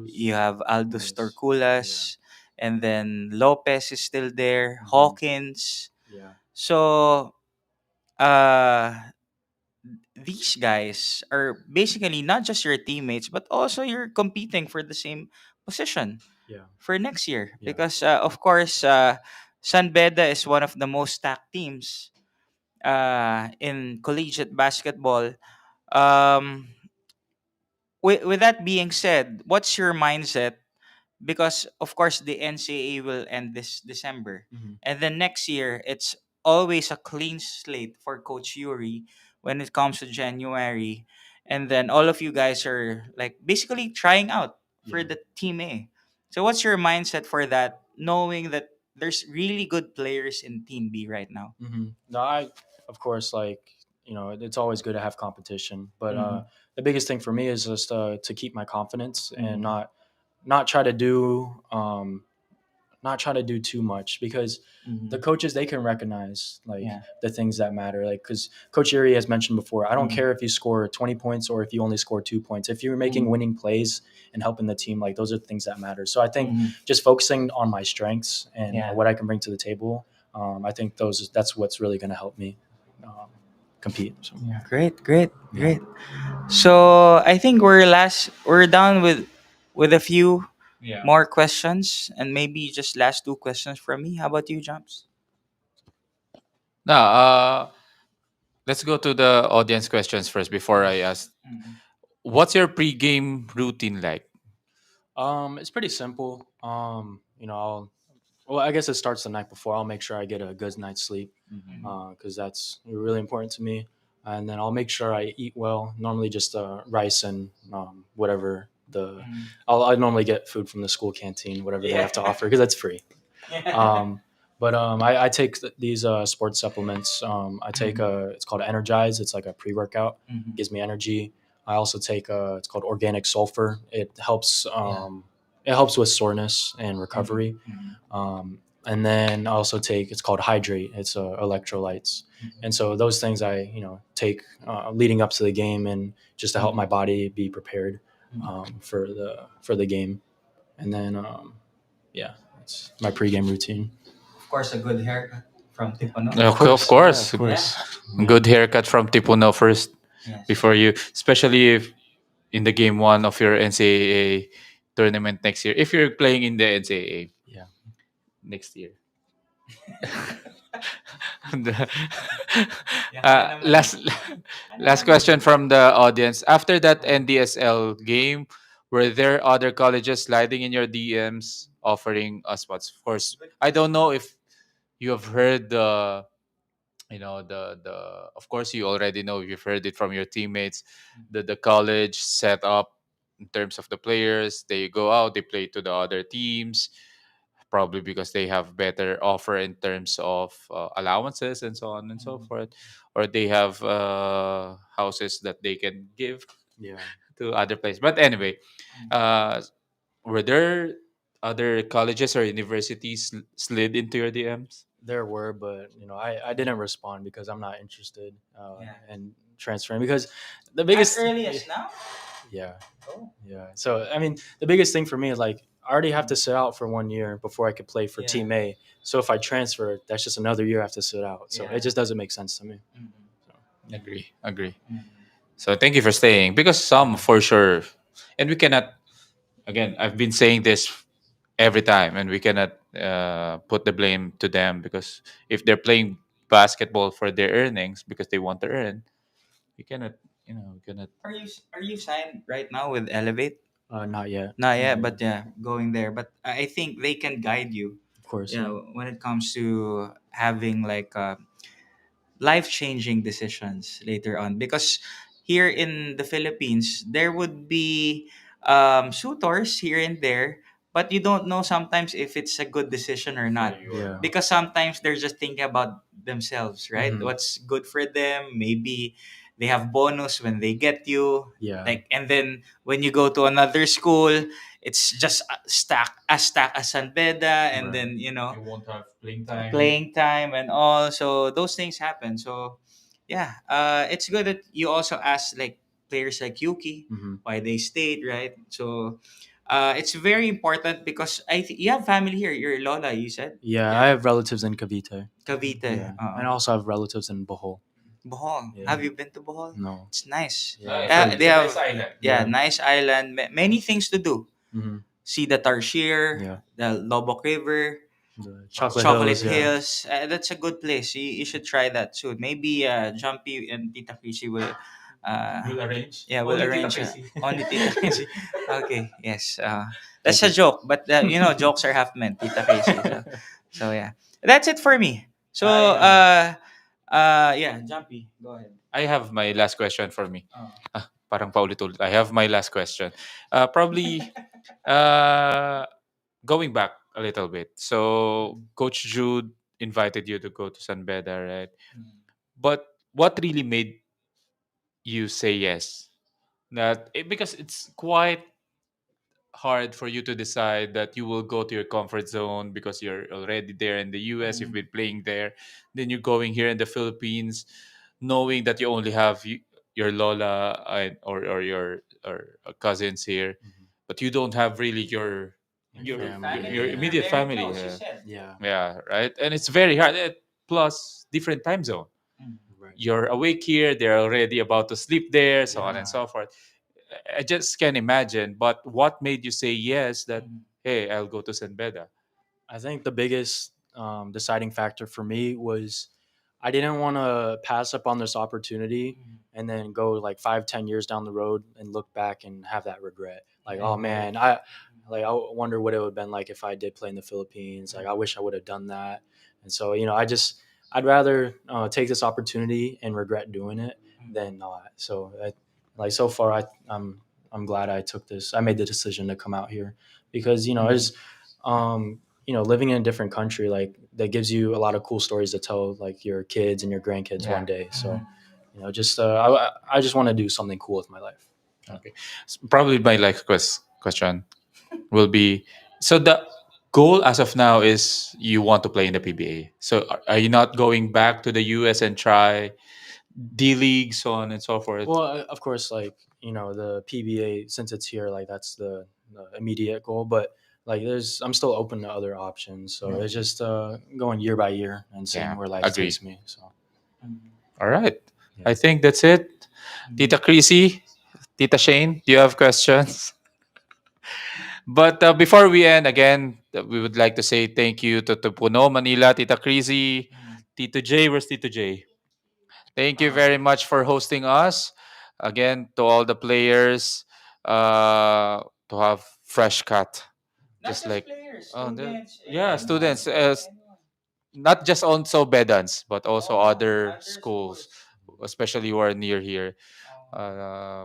you have Aldous Yes. Torculas, and then Lopez is still there, Mhm. Hawkins. Yeah, So uh these guys are basically not just your teammates, but also you're competing for the same position yeah, for next year. Yeah. Because, of course, San Beda is one of the most stacked teams in collegiate basketball. Um, with that being said, what's your mindset? Because, of course, the NCAA will end this December. Mhm. And then next year, it's always a clean slate for Coach Yuri when it comes to January. And then all of you guys are like basically trying out for Yeah. the Team A. So, what's your mindset for that, knowing that there's really good players in Team B right now? No, of course, like it's always good to have competition, but Mhm. the biggest thing for me is just to keep my confidence and Mhm. not try to do not try to do too much because the Mhm. coaches they can recognize like Yeah. the things that matter. Like because Coach Erie has mentioned before, I don't Mhm. care if you score 20 points or if you only score 2 points. If you're making Mhm. winning plays and helping the team, like those are the things that matter. So I think Mhm. just focusing on my strengths and Yeah. what I can bring to the table, I think that's what's really going to help me compete. So, Yeah. Great, great, Yeah. great. So I think we're down with a few more questions and maybe just last two questions from me. How about you, Jumps? Now, let's go to the audience questions first before I ask. What's your pre-game routine like? It's pretty simple. I guess it starts the night before. I'll make sure I get a good night's sleep because that's really important to me. And then I'll make sure I eat well. Normally, just rice and whatever I normally get food from the school canteen, whatever they have to offer because that's free. But I take these sports supplements. I take it's called Energize. It's like a pre-workout. Gives me energy. I also take it's called organic sulfur. It helps with soreness and recovery. And then I also take it's called Hydrate. It's electrolytes. And so those things I take leading up to the game and just to help my body be prepared for the game. And then yeah, it's my pregame routine. Of course, a good haircut from Tipono. Of course. Yeah, of course. Good haircut from Tipuno first Yes. before you, especially if in the game one of your NCAA tournament next year. If you're playing in the NCAA Yeah. next year. Yeah, Last last question from the audience. After that NDSL game, were there other colleges sliding in your DMs offering us spots? Of course, I don't know if you have heard the of course you already know, you've heard it from your teammates, the college set up in terms of the players. They go out, they play to the other teams, probably because they have better offer in terms of allowances and so on and so forth, or they have houses that they can give Yeah. to other places. But anyway, uh were there other colleges or universities slid into your DMs? There were, but I didn't respond because I'm not interested Yeah. in transferring because the As biggest early as now? yeah Oh. yeah. So I mean, the biggest thing for me is like I already have to sit out for 1 year before I could play for Yeah. Team A. So if I transfer, that's just another year I have to sit out. So Yeah. it just doesn't make sense to me. Agree. Mhm. So thank you for staying because some for sure, and we cannot. Again, I've been saying this every time, and we cannot put the blame to them because if they're playing basketball for their earnings because they want to earn, we cannot. We cannot. Are you signed right now with Elevate? Not yet, Not yet, but yeah, going there. But I think they can guide you. of course. Yeah, when it comes to having like life changing decisions later on, because here in the Philippines there would be suitors here and there, but you don't know sometimes if it's a good decision or not, Yeah. because sometimes they're just thinking about themselves, right? Mhm. What's good for them. Maybe they have bonus when they get you, Yeah. like, and then when you go to another school, it's just a stack as San Beda, and Right. then won't have playing time. playing time and all. So those things happen. So yeah, it's good that you also ask like players like Yuki Mhm. why they stayed, right? So it's very important because you have family here. Your Lola, you said. Yeah, Yeah. I have relatives in Cavite. Cavite. Yeah. And I also have relatives in Bohol. Bohol. Yeah. Have you been to Bohol? No. It's nice. Yeah. Yeah, they have island. yeah, Yeah. nice island. Many things to do. Hmm. See the Tarsier, Yeah. the Lobok River, The Chocolate, Chocolate Hills. Yeah. Hills. That's a good place. You should try that soon. Maybe Jumpy and Tita Chrissy will. arrange. Yeah, we'll arrange. Only Tita Chrissy. Okay. Yes. That's Thank a joke, but jokes are half meant. Tita Chrissy. So yeah, that's it for me. So yeah, Jumpy, go ahead. I have my last question for me. Oh. Parang paulit-ulit. I have my last question. Probably going back a little bit. So Coach Jude invited you to go to San Beda, right? But what really made you say yes? Because it's quite hard for you to decide that you will go to your comfort zone because you're already there in the US, you've been playing there, then you're going here in the Philippines, knowing that you only have your Lola or your cousins here, but you don't have really your family. your You're immediate very family. close, you said. Yeah. Yeah, right. And it's very hard. Plus different time zone. Right. You're awake here, they're already about to sleep there, so on Yeah. and so forth. I just can't imagine. But what made you say yes that, hey, I'll go to San Beda? I think the biggest deciding factor for me was I didn't want to pass up on this opportunity and then go like 5, 10 years down the road and look back and have that regret. Like, oh man, I wonder what it would have been like if I did play in the Philippines. Like, I wish I would have done that. And so, I'd rather take this opportunity and regret doing it than not. So, so far, I'm glad I took this. I made the decision to come out here because it's living in a different country, like that gives you a lot of cool stories to tell like your kids and your grandkids Yeah. one day. So I just want to do something cool with my life. Okay. Probably my question will be, so the goal as of now is you want to play in the PBA. So are you not going back to the US and try D League, so on and so forth? Well, of course, like the PBA, since it's here, like that's the immediate goal. But like I'm still open to other options. So it's just going year by year and seeing Yeah, where life agreed. takes me. So All right. Yeah. I think that's it. Tita Chrissy, Tita Shane, do you have questions? But before we end, again, we would like to say thank you to Puno, Manila, Tita Chrissy, Tito J. Where's Tito J? Thank you very much for hosting us. Again, to all the players, to have fresh cut. Just like players, oh, students, yeah, anyone, students. anyone. Not just also Bedans, but also other Other schools, schools. especially who are near here.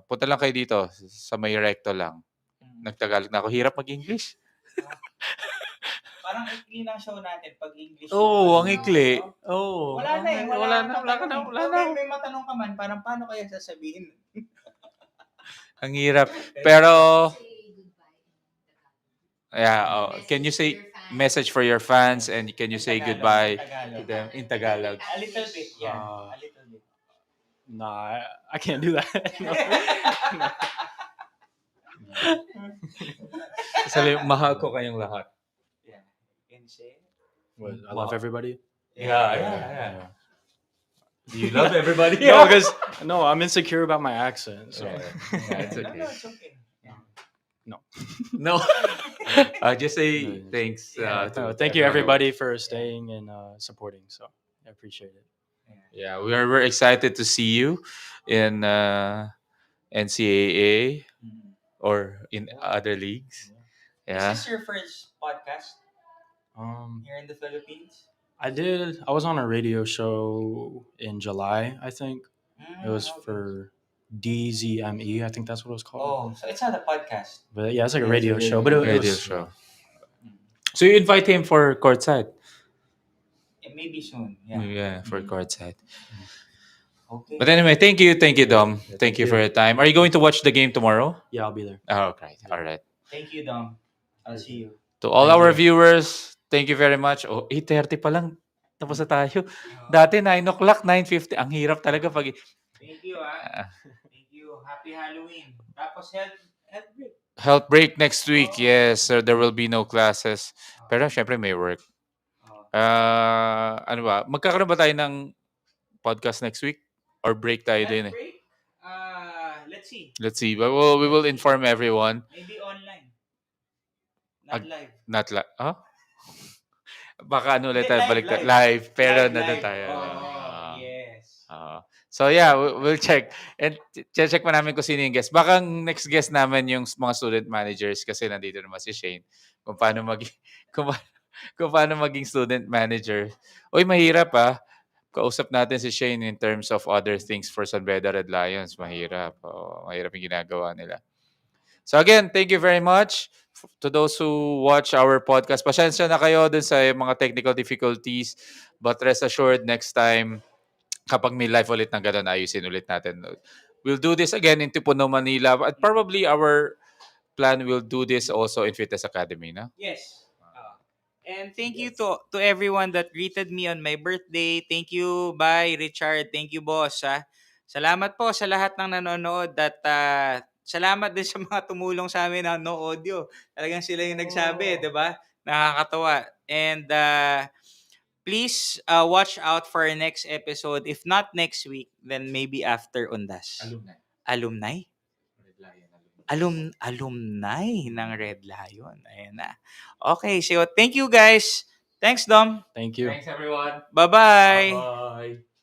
Punta lang kayo dito sa may recto lang. Nagtagalog na ako. Hirap mag-English. Parang ikli lang show natin pag English. Oo, ang yung ikli. no? Oo. Wala na eh. Wala na. May matanong ka man, parang paano kaya sasabihin? Ang hirap. Pero, Say goodbye. yeah. Can you say message for your fans and can you say goodbye to Tagalog. them in Tagalog? A little bit, yeah. Uh, A little bit. nah, I can't do that. No. mahal ko kayong lahat. Yeah. Can you say it? What, I love everybody. Yeah. Do you love everybody? No, because no, I'm insecure about my accent. So It's No, okay. no, it's okay. Yeah. No. Just say thanks. No, thank you everybody for staying and supporting. So I appreciate it. Yeah, we're excited to see you in NCAA or in other leagues. Is Yeah. this your first podcast Um, here in the Philippines? I was on a radio show in July. I think it was Okay. for DZME. I think that's what it was called. Oh, so it's not a podcast. But yeah, it's like a radio show. But it Radio was show. So you invite him for courtside? Maybe soon. Yeah. Yeah, for courtside. Okay. But anyway, thank you, Dom. Thank you for your time. Are you going to watch the game tomorrow? Yeah, I'll be there. Oh, okay. All right. Thank you, Dom. I'll see you. To all our viewers, thank you very much. Oh, 8:30 pa lang. Tapos na tayo. Dati 9 o'clock, 9:50. Ang hirap talaga pag... Thank you, Thank you. Happy Halloween. Tapos health break. Health break next week. Yes, so there will be no classes. Pero syempre may work. Ano ba? Magkakaroon ba tayo ng podcast next week? Or break tayo din eh? Break? Let's see. Let's see. But we will inform everyone. Maybe online. Not live. Not live. Huh? Baka ano ulit Hindi, tayo, live, balik live. live. Pero Live, nandun live. tayo. Yes. So yeah, we'll check. And check pa namin kung sino yung guest. Baka ang next guest namin yung mga student managers kasi nandito naman si Shane. Kung paano maging kung paano maging student manager. Uy, mahirap Kausap natin si Shane in terms of other things for San Beda Red Lions. Mahirap. Mahirap yung ginagawa nila. So again, thank you very much to those who watch our podcast. Pasensya na kayo dun sa mga technical difficulties. But rest assured, next time, kapag may live ulit ng ganun, ayusin ulit natin. We'll do this again in Tipuno, Manila. But probably our plan will do this also in Fitness Academy, no? Yes. And thank you to everyone that greeted me on my birthday. Thank you, bye, Richard. Thank you, boss. Salamat po sa lahat ng nanonood at salamat din sa mga tumulong sa amin na no audio. Talagang sila yung nagsabi, di ba? Nakakatawa. And please watch out for our next episode. If not next week, then maybe after Undas. Alumni? Alumni ng Red Lion. Ayan na. Okay, so thank you guys. Thanks, Dom. Thank you. Thanks, everyone. Bye-bye. Bye.